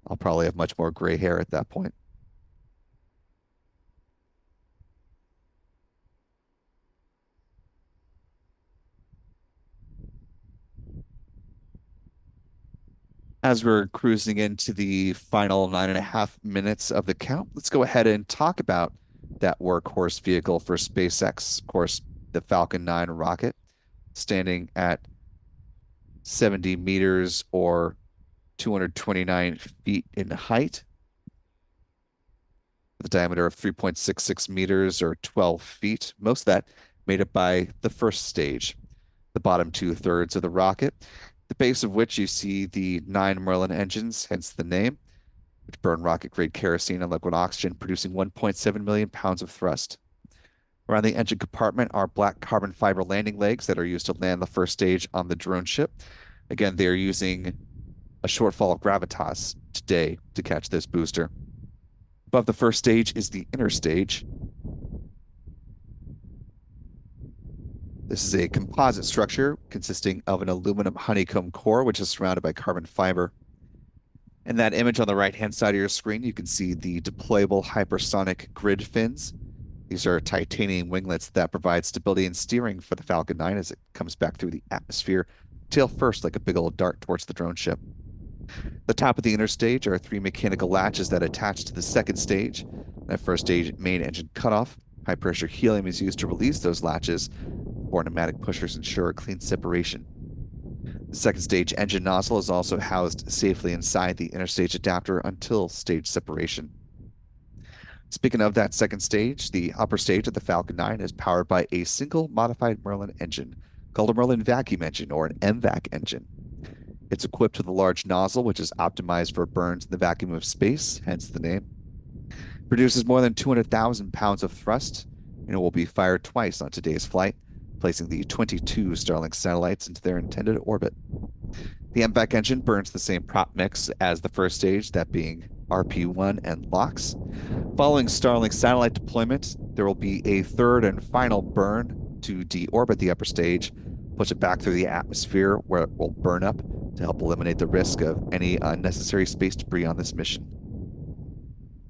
I'll probably have much more gray hair at that point. As we're cruising into the final 9.5 minutes of the count, let's go ahead and talk about that workhorse vehicle for SpaceX. Of course, the Falcon 9 rocket, standing at 70 meters or 229 feet in height, with a diameter of 3.66 meters or 12 feet. Most of that made up by the first stage, the bottom 2/3 of the rocket, the base of which you see the 9 Merlin engines, hence the name, which burn rocket-grade kerosene and liquid oxygen, producing 1.7 million pounds of thrust. Around the engine compartment are black carbon fiber landing legs that are used to land the first stage on the drone ship. Again, they are using a shortfall of gravitas today to catch this booster. Above the first stage is the inner stage. This is a composite structure consisting of an aluminum honeycomb core, which is surrounded by carbon fiber. In that image on the right-hand side of your screen, you can see the deployable hypersonic grid fins. These are titanium winglets that provide stability and steering for the Falcon 9 as it comes back through the atmosphere, tail first like a big old dart towards the drone ship. The top of the inner stage are 3 mechanical latches that attach to the second stage. That first stage main engine cutoff. High pressure helium is used to release those latches, or pneumatic pushers ensure a clean separation. The second stage engine nozzle is also housed safely inside the inner stage adapter until stage separation. Speaking of that second stage, the upper stage of the Falcon 9 is powered by a single modified Merlin engine called a Merlin vacuum engine, or an MVAC engine. It's equipped with a large nozzle, which is optimized for burns in the vacuum of space, hence the name. Produces more than 200,000 pounds of thrust, and it will be fired twice on today's flight, placing the 22 Starlink satellites into their intended orbit. The MVAC engine burns the same prop mix as the first stage, that being RP1 and LOX. Following Starlink satellite deployment, there will be a third and final burn to deorbit the upper stage, push it back through the atmosphere where it will burn up to help eliminate the risk of any unnecessary space debris on this mission.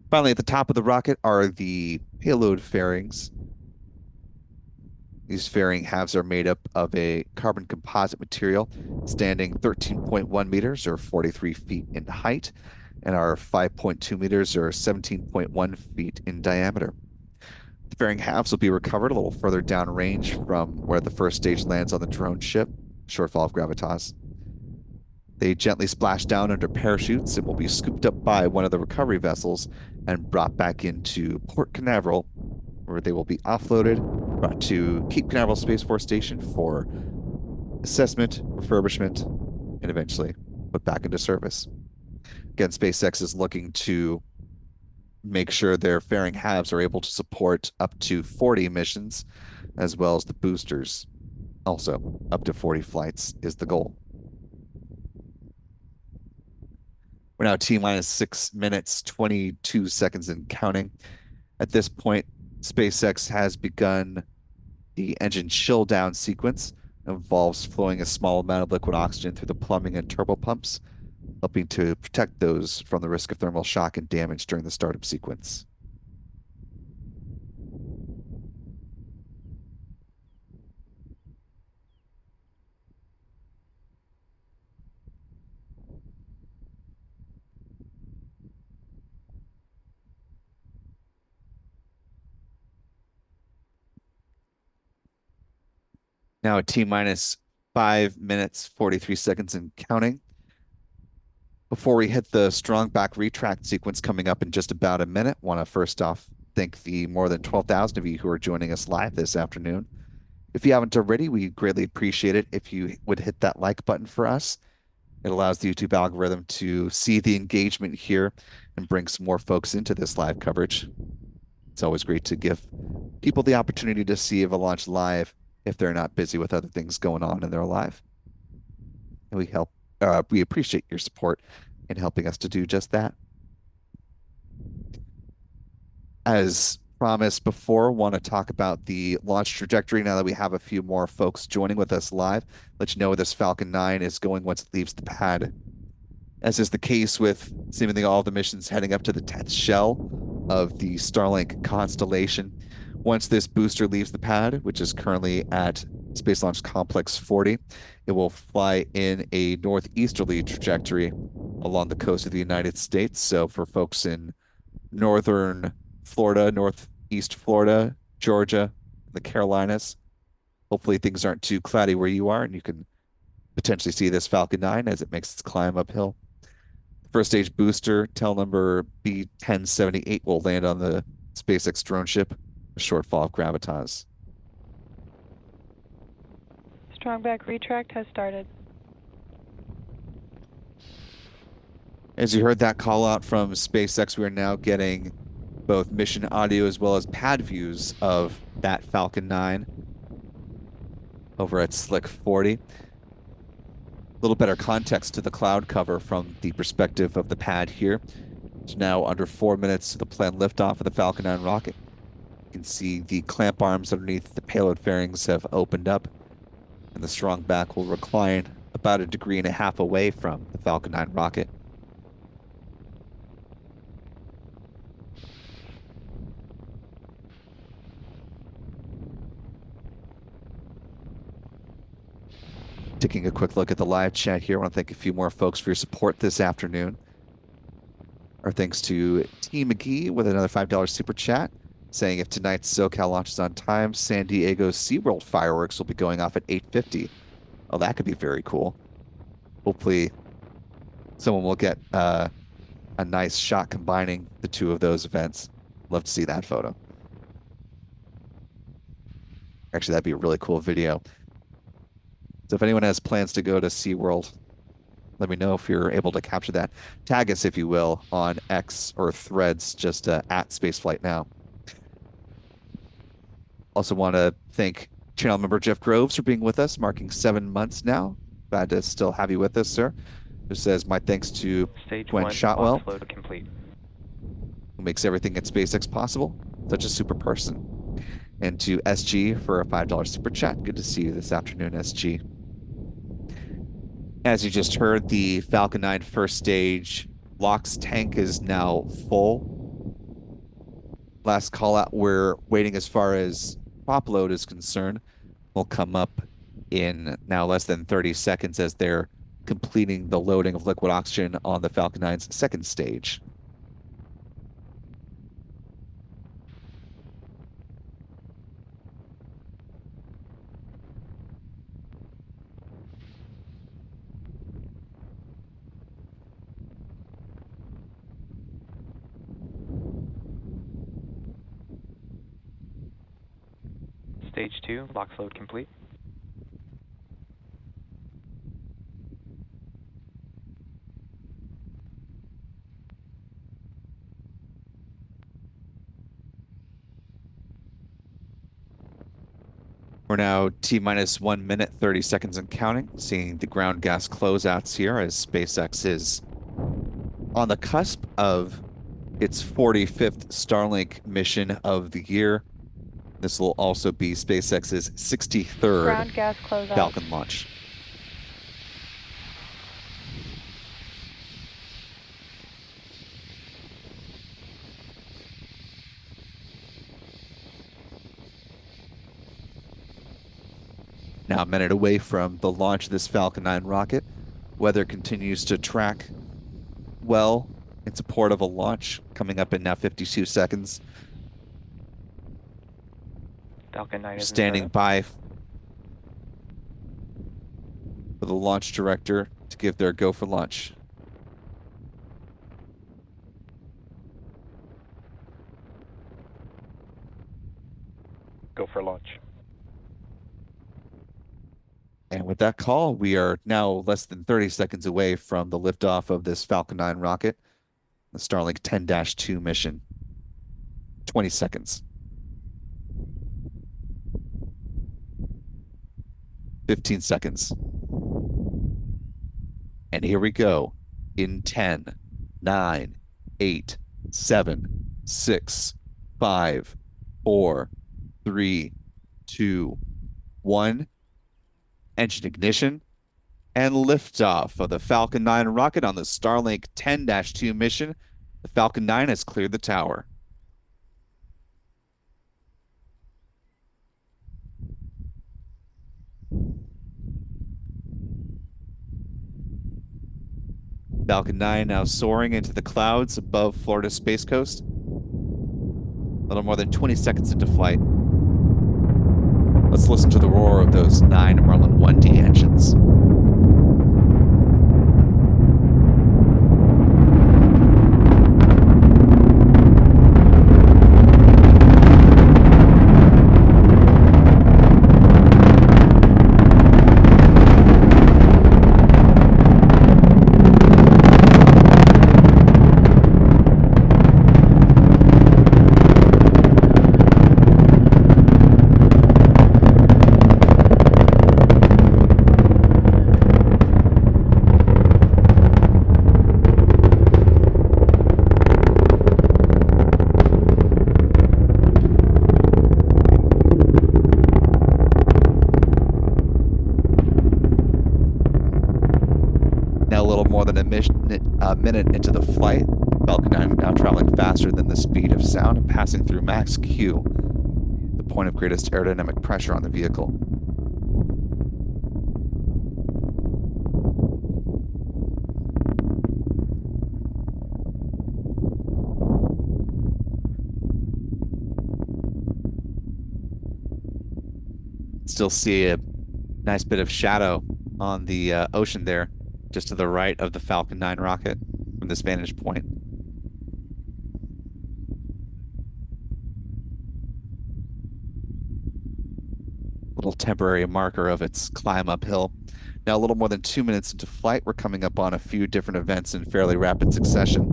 Finally, at the top of the rocket are the payload fairings. These fairing halves are made up of a carbon composite material standing 13.1 meters or 43 feet in height and are 5.2 meters or 17.1 feet in diameter. The fairing halves will be recovered a little further downrange from where the first stage lands on the drone ship, shortfall of gravitas. They gently splash down under parachutes and will be scooped up by one of the recovery vessels and brought back into Port Canaveral, where they will be offloaded, brought to Cape Canaveral Space Force Station for assessment, refurbishment, and eventually put back into service. Again, SpaceX is looking to make sure their fairing halves are able to support up to 40 missions, as well as the boosters. Also, up to 40 flights is the goal. We're now T minus 6 minutes, 22 seconds and counting. At this point, SpaceX has begun the engine chill down sequence. It involves flowing a small amount of liquid oxygen through the plumbing and turbo pumps, helping to protect those from the risk of thermal shock and damage during the startup sequence. Now at T minus 5 minutes, 43 seconds and counting. Before we hit the strong back retract sequence coming up in just about a minute, want to first off thank the more than 12,000 of you who are joining us live this afternoon. If you haven't already, we greatly appreciate it if you would hit that like button for us. It allows the YouTube algorithm to see the engagement here and bring some more folks into this live coverage. It's always great to give people the opportunity to see a launch live if they're not busy with other things going on in their life. And we appreciate your support in helping us to do just that. As promised before, want to talk about the launch trajectory now that we have a few more folks joining with us live. Let you know where this Falcon 9 is going once it leaves the pad. As is the case with seemingly all of the missions heading up to the 10th shell of the Starlink constellation. Once this booster leaves the pad, which is currently at Space Launch Complex 40, it will fly in a northeasterly trajectory along the coast of the United States. So for folks in northern Florida, northeast Florida, Georgia, the Carolinas, hopefully things aren't too cloudy where you are and you can potentially see this Falcon 9 as it makes its climb uphill. First stage booster, tail number B1078, will land on the SpaceX drone ship, a short fall of gravitas. Strong back retract has started. As you heard that call out from SpaceX, we are now getting both mission audio as well as pad views of that Falcon 9 over at Slick 40. A little better context to the cloud cover from the perspective of the pad here. It's now under 4 minutes to the planned liftoff of the Falcon 9 rocket. You can see the clamp arms underneath the payload fairings have opened up, and the strong back will recline about 1.5 degrees away from the Falcon 9 rocket. Taking a quick look at the live chat here, I want to thank a few more folks for your support this afternoon. Our thanks to T. McGee with another $5 super chat, saying if tonight's SoCal launches on time, San Diego SeaWorld fireworks will be going off at 8:50. Oh, that could be very cool. Hopefully, someone will get a nice shot combining the two of those events. Love to see that photo. Actually, that'd be a really cool video. So if anyone has plans to go to SeaWorld, let me know if you're able to capture that. Tag us, if you will, on X or Threads, just at Spaceflight now. Also want to thank channel member Jeff Groves for being with us, marking 7 months now. Glad to still have you with us, sir. Who says, my thanks to Stage Gwen 1, Shotwell, offload complete. who makes everything at SpaceX possible. Such a super person. And to SG for a $5 super chat. Good to see you this afternoon, SG. As you just heard, the Falcon 9 first stage LOX tank is now full. Last call out, we're waiting as far as prop load is concerned. Will come up in now less than 30 seconds as they're completing the loading of liquid oxygen on the Falcon 9's second stage. Stage 2, LOX load complete. We're now T minus 1 minute, 30 seconds and counting, seeing the ground gas closeouts here as SpaceX is on the cusp of its 45th Starlink mission of the year. This will also be SpaceX's 63rd Ground gas closeout. Falcon launch. Now a minute away from the launch of this Falcon 9 rocket. Weather continues to track well in support of a launch, coming up in now 52 seconds. Falcon 9 is standing by for the launch director to give their go for launch. Go for launch. And with that call, we are now less than 30 seconds away from the liftoff of this Falcon 9 rocket, the Starlink 10-2 mission. 20 seconds. 15 seconds. And here we go in 10, 9, 8, 7, 6, 5, 4, 3, 2, 1. Engine ignition and liftoff of the Falcon 9 rocket on the Starlink 10-2 mission. The Falcon 9 has cleared the tower. Falcon 9 now soaring into the clouds above Florida's Space Coast. A little more than 20 seconds into flight. Let's listen to the roar of those 9 Merlin 1D engines. A minute into the flight, Falcon 9 now traveling faster than the speed of sound and passing through max Q, the point of greatest aerodynamic pressure on the vehicle. Still see a nice bit of shadow on the ocean there, just to the right of the Falcon 9 rocket from this vantage point. Little temporary marker of its climb uphill. Now, a little more than 2 minutes into flight, we're coming up on a few different events in fairly rapid succession.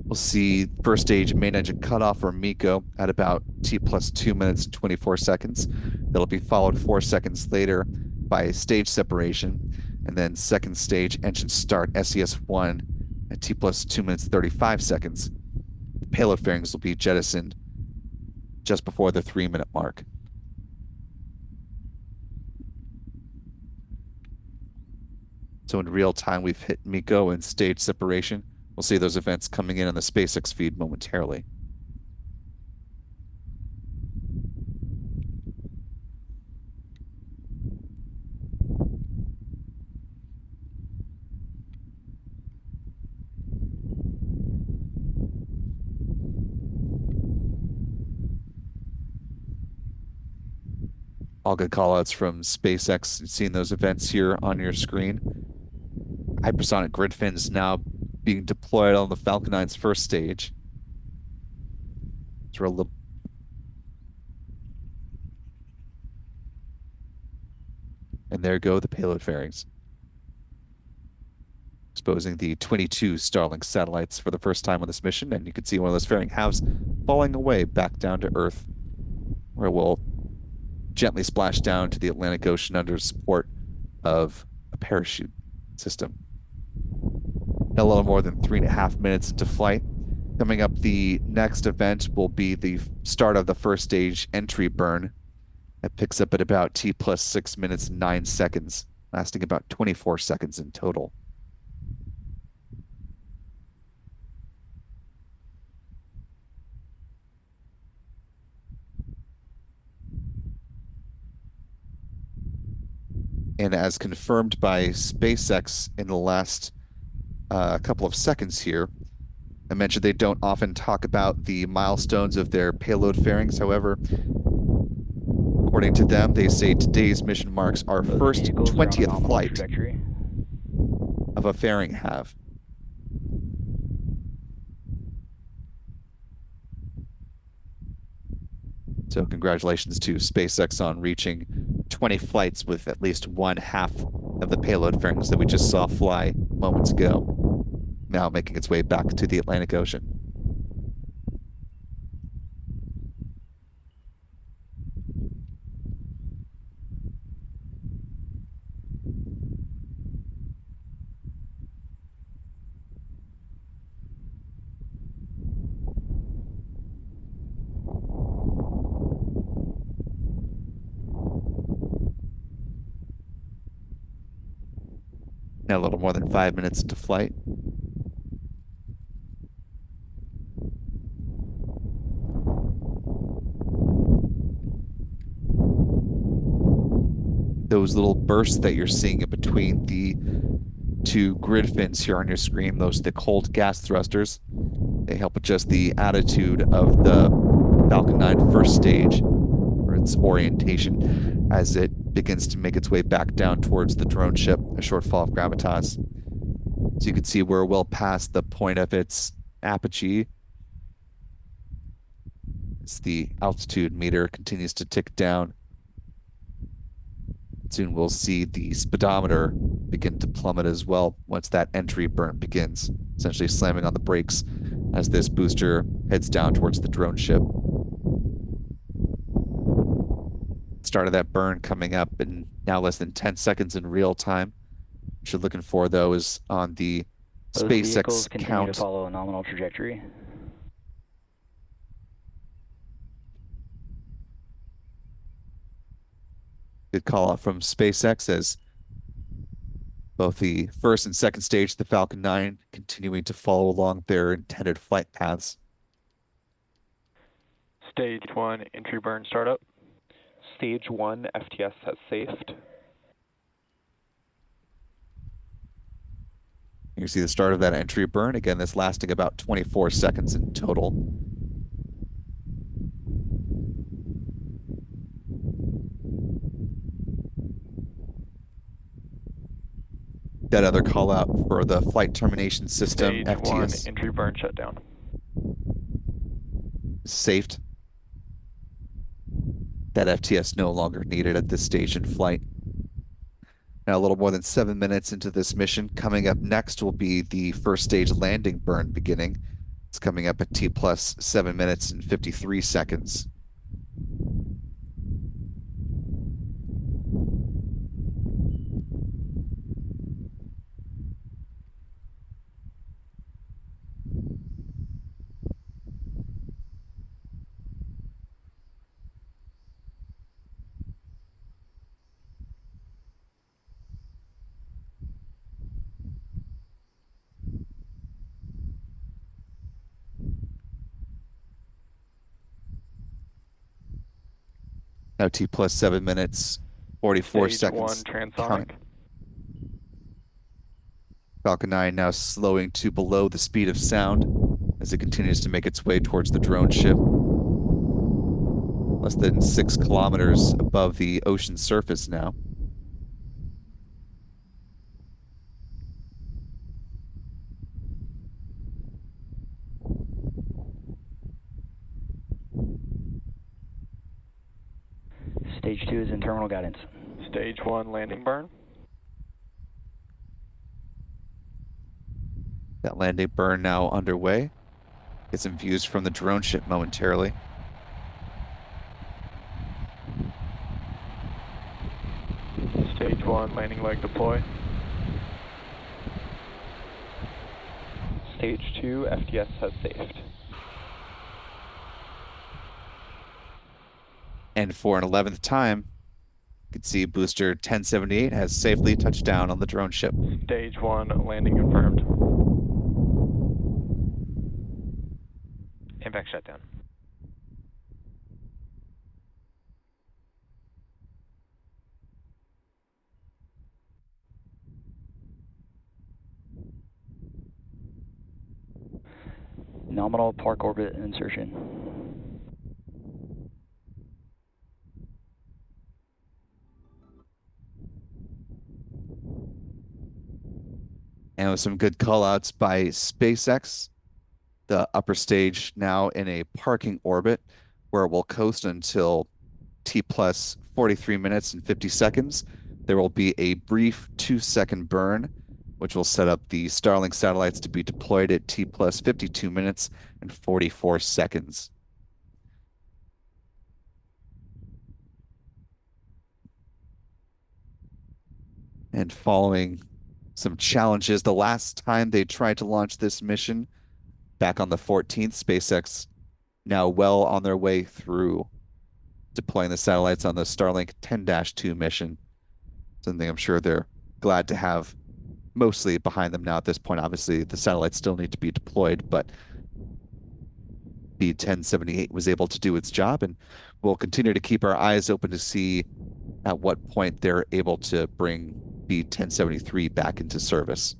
We'll see first stage main engine cutoff or MECO at about T plus 2 minutes and 24 seconds. That'll be followed 4 seconds later by stage separation, and then second stage engine start SES-1 at T plus 2 minutes 35 seconds. The payload fairings will be jettisoned just before the 3-minute mark. So in real time, we've hit MECO and stage separation. We'll see those events coming in on the SpaceX feed momentarily. All good callouts from SpaceX. You've seen those events here on your screen. Hypersonic grid fins now being deployed on the Falcon 9's first stage. It's a little, and there go the payload fairings, exposing the 22 Starlink satellites for the first time on this mission. And you can see one of those fairing halves falling away back down to Earth, where it will gently splash down to the Atlantic Ocean under support of a parachute system. A little more than 3.5 minutes into flight. Coming up, the next event will be the start of the first stage entry burn. It picks up at about T plus 6 minutes and 9 seconds, lasting about 24 seconds in total. And as confirmed by SpaceX in the last couple of seconds here, I mentioned they don't often talk about the milestones of their payload fairings. However, according to them, they say today's mission marks our first 20th flight of a fairing half. So congratulations to SpaceX on reaching 20 flights with at least one half of the payload fairings that we just saw fly moments ago, now making its way back to the Atlantic Ocean. Now a little more than 5 minutes into flight. Those little bursts that you're seeing in between the two grid fins here on your screen, those thick cold gas thrusters, they help adjust the attitude of the Falcon 9 first stage, or its orientation, as it begins to make its way back down towards the drone ship, a short fall of gravitas. So you can see we're well past the point of its apogee. As the altitude meter continues to tick down. Soon we'll see the speedometer begin to plummet as well once that entry burn begins, essentially slamming on the brakes as this booster heads down towards the drone ship. Start of that burn coming up in now less than 10 seconds in real time. What you're looking for, though, is on the Those SpaceX vehicles continue count. to follow a nominal trajectory. Good call out from SpaceX as both the first and second stage of the Falcon 9 continuing to follow along their intended flight paths. Stage 1 entry burn startup. Stage 1 FTS has safed. You see the start of that entry burn. Again, that's lasting about 24 seconds in total. That other call out for the flight termination system, Stage FTS. 1 entry burn shutdown. Safed. That FTS no longer needed at this stage in flight. Now, a little more than 7 minutes into this mission. Coming up next will be the first stage landing burn beginning. It's coming up at T plus 7 minutes and 53 seconds. Now T plus 7 minutes, 44 Stage seconds. 1 transonic. Counting. Falcon 9 now slowing to below the speed of sound as it continues to make its way towards the drone ship. less than 6 kilometers above the ocean surface now. Stage 2 is in terminal guidance. Stage 1 landing burn. That landing burn now underway. Get some views from the drone ship momentarily. Stage 1 landing leg deploy. Stage 2 FTS has safed. And for an 11th time, you can see booster 1078 has safely touched down on the drone ship. Stage 1 landing confirmed. Impact shutdown. Nominal park orbit insertion. And with some good callouts by SpaceX, the upper stage now in a parking orbit where it will coast until T plus 43 minutes and 50 seconds. There will be a brief 2-second burn, which will set up the Starlink satellites to be deployed at T plus 52 minutes and 44 seconds. And following some challenges, the last time they tried to launch this mission back on the 14th, SpaceX now well on their way through deploying the satellites on the Starlink 10-2 mission. Something I'm sure they're glad to have mostly behind them now at this point. Obviously, the satellites still need to be deployed, but B-1078 was able to do its job, and we'll continue to keep our eyes open to see at what point they're able to bring B-1073 back into service.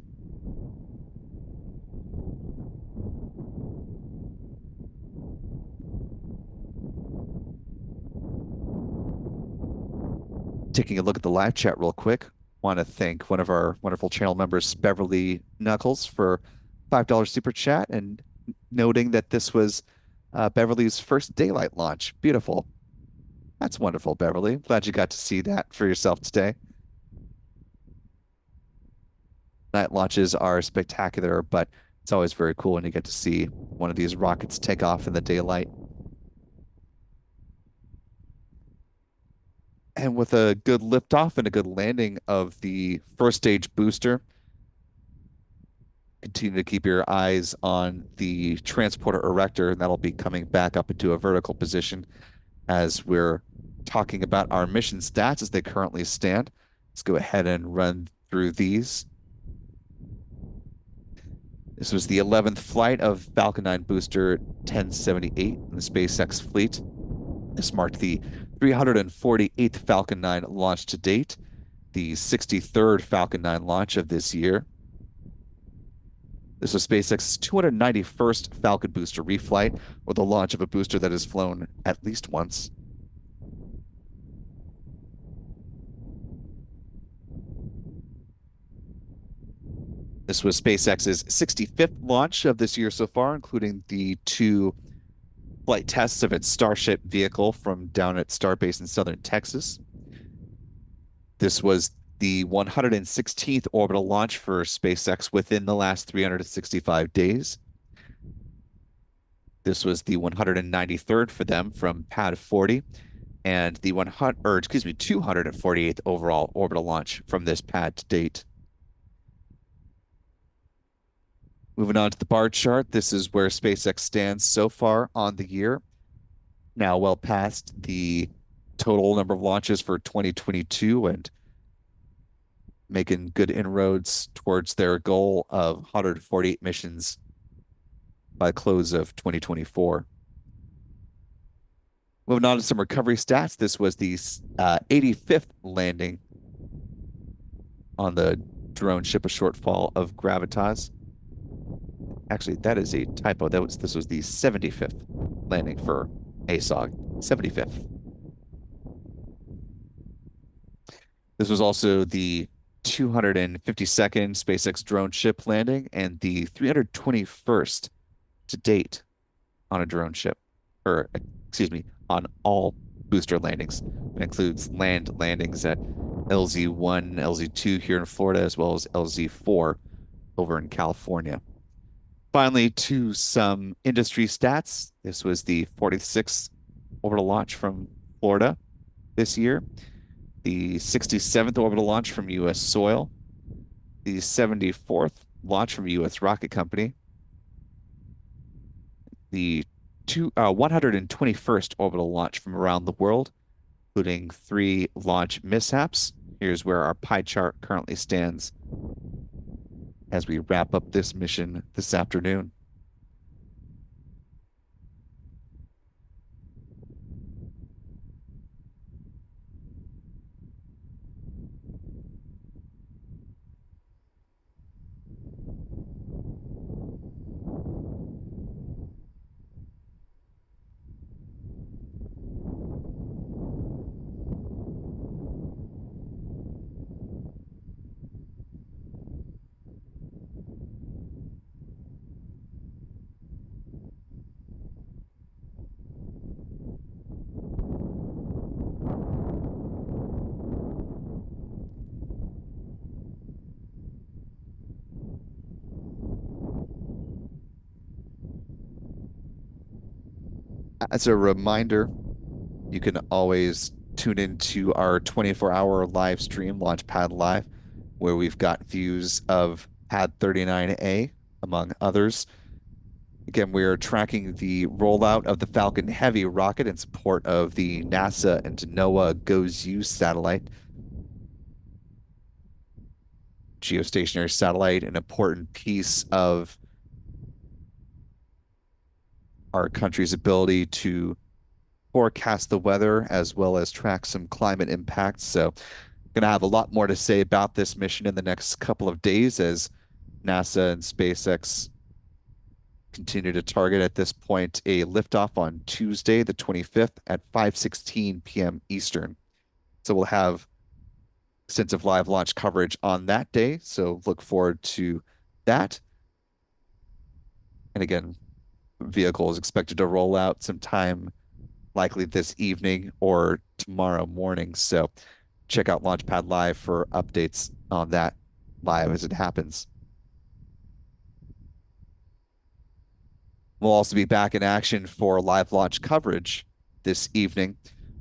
Taking a look at the live chat real quick, want to thank one of our wonderful channel members, Beverly Knuckles, for $5 super chat and noting that this was Beverly's first daylight launch. Beautiful. That's wonderful, Beverly. Glad you got to see that for yourself today. Night launches are spectacular, but it's always very cool when you get to see one of these rockets take off in the daylight. And with a good liftoff and a good landing of the first stage booster, continue to keep your eyes on the transporter erector, and that'll be coming back up into a vertical position as we're talking about our mission stats as they currently stand. Let's go ahead and run through these. This was the 11th flight of Falcon 9 booster 1078 in the SpaceX fleet. This marked the 348th Falcon 9 launch to date, the 63rd Falcon 9 launch of this year. This was SpaceX's 291st Falcon booster reflight, or the launch of a booster that has flown at least once. This was SpaceX's 65th launch of this year so far, including the 2 flight tests of its Starship vehicle from down at Starbase in southern Texas. This was the 116th orbital launch for SpaceX within the last 365 days. This was the 193rd for them from Pad 40, and the 248th overall orbital launch from this pad to date. Moving on to the bar chart, this is where SpaceX stands so far on the year. Now well past the total number of launches for 2022 and making good inroads towards their goal of 148 missions by the close of 2024. Moving on to some recovery stats, this was the 85th landing on the drone ship, a shortfall of gravitas. Actually, that is a typo. This was the 75th landing for ASOG. 75th. This was also the 252nd SpaceX drone ship landing and the 321st to date on a drone ship, or excuse me, on all booster landings. It includes land landings at LZ-1, LZ-2 here in Florida, as well as LZ-4 over in California. Finally, to some industry stats, this was the 46th orbital launch from Florida this year, the 67th orbital launch from U.S. soil, the 74th launch from U.S. rocket company, the 121st orbital launch from around the world, including 3 launch mishaps. Here's where our pie chart currently stands as we wrap up this mission this afternoon. As a reminder, you can always tune into our 24-hour live stream, Launchpad Live, where we've got views of Pad 39A, among others. Again, we are tracking the rollout of the Falcon Heavy rocket in support of the NASA and NOAA GOES-U satellite. Geostationary satellite, an important piece of our country's ability to forecast the weather as well as track some climate impacts. So, going to have a lot more to say about this mission in the next couple of days as NASA and SpaceX continue to target at this point a liftoff on Tuesday, the 25th at 5:16 p.m. Eastern. So we'll have extensive live launch coverage on that day. So look forward to that. And again, vehicle is expected to roll out sometime likely this evening or tomorrow morning. So check out Launchpad Live for updates on that live as it happens. We'll also be back in action for live launch coverage this evening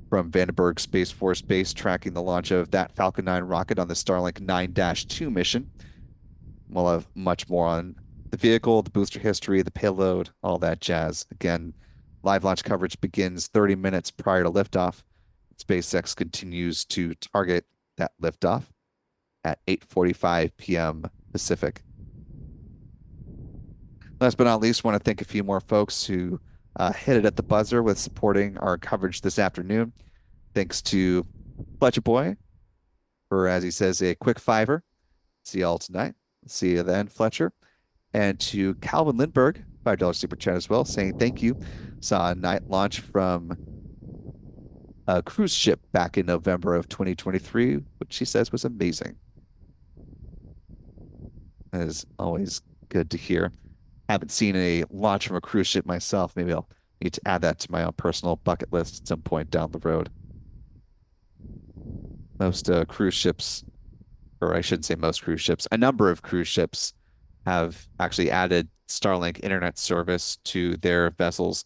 from Vandenberg Space Force Base, tracking the launch of that Falcon 9 rocket on the Starlink 9-2 mission. We'll have much more on the vehicle, the booster history, the payload, all that jazz. Again, live launch coverage begins 30 minutes prior to liftoff. SpaceX continues to target that liftoff at 8:45 p.m. Pacific. Last but not least, I want to thank a few more folks who hit it at the buzzer with supporting our coverage this afternoon. Thanks to Fletcher Boy for, as he says, a quick $5. See y'all tonight. See you then, Fletcher. And to Calvin Lindbergh, $5 super chat as well, saying thank you. Saw a night launch from a cruise ship back in November of 2023, which he says was amazing. That is always good to hear. Haven't seen a launch from a cruise ship myself. Maybe I'll need to add that to my own personal bucket list at some point down the road. Most cruise ships, or I shouldn't say most cruise ships, a number of cruise ships have actually added Starlink internet service to their vessels.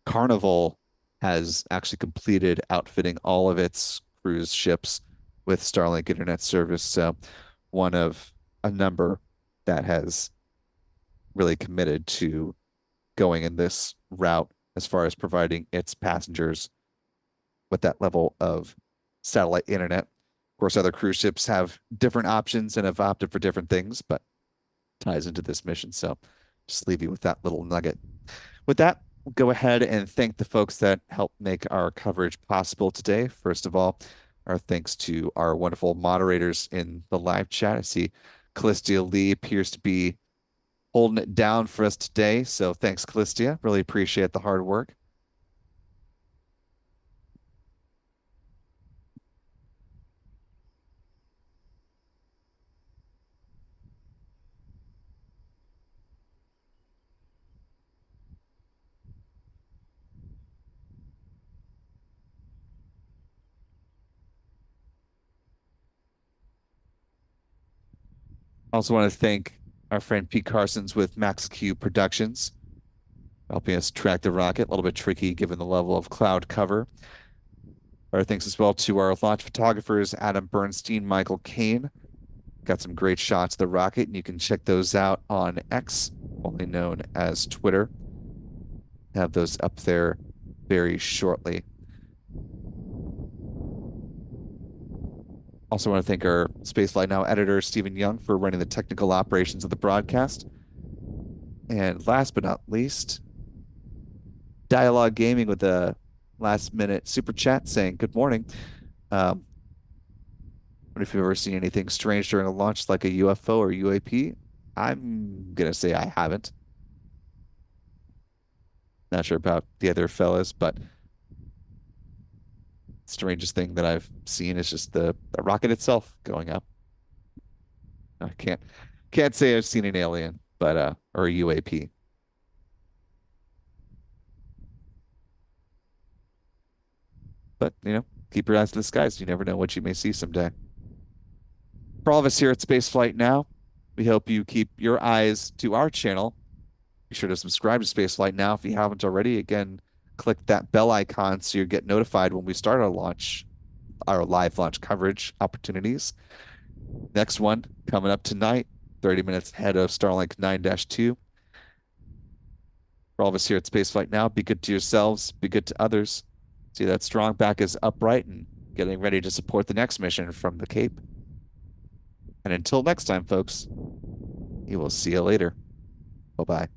Carnival has actually completed outfitting all of its cruise ships with Starlink internet service. So one of a number that has really committed to going in this route as far as providing its passengers with that level of satellite internet. Of course, other cruise ships have different options and have opted for different things, but ties into this mission. So just leave you with that little nugget. With that, we'll go ahead and thank the folks that helped make our coverage possible today. First of all, our thanks to our wonderful moderators in the live chat. I see Callistia Lee appears to be holding it down for us today. So thanks, Callistia. Really appreciate the hard work. Also want to thank our friend Pete Carsons with Max Q Productions, helping us track the rocket. A little bit tricky given the level of cloud cover. Our thanks as well to our launch photographers, Adam Bernstein, Michael Kane. Got some great shots of the rocket, and you can check those out on X, only known as Twitter. Have those up there very shortly. Also want to thank our Spaceflight Now editor, Stephen Young, for running the technical operations of the broadcast. And last but not least, Dialogue Gaming with a last minute super chat saying, "Good morning. What if you've ever seen anything strange during a launch like a UFO or UAP?" I'm gonna say I haven't. Not sure about the other fellas, but strangest thing that I've seen is just the rocket itself going up. I can't say I've seen an alien, but or a UAP. But keep your eyes to the skies. You never know what you may see someday. For all of us here at Spaceflight Now, we hope you keep your eyes to our channel. Be sure to subscribe to Spaceflight Now if you haven't already. Again, click that bell icon so you get notified when we start our live launch coverage opportunities. Next one coming up tonight, 30 minutes ahead of Starlink 9-2. For all of us here at Spaceflight Now, be good to yourselves, be good to others. See that strong back is upright and getting ready to support the next mission from the Cape. And until next time, folks, we will see you later. Bye-bye.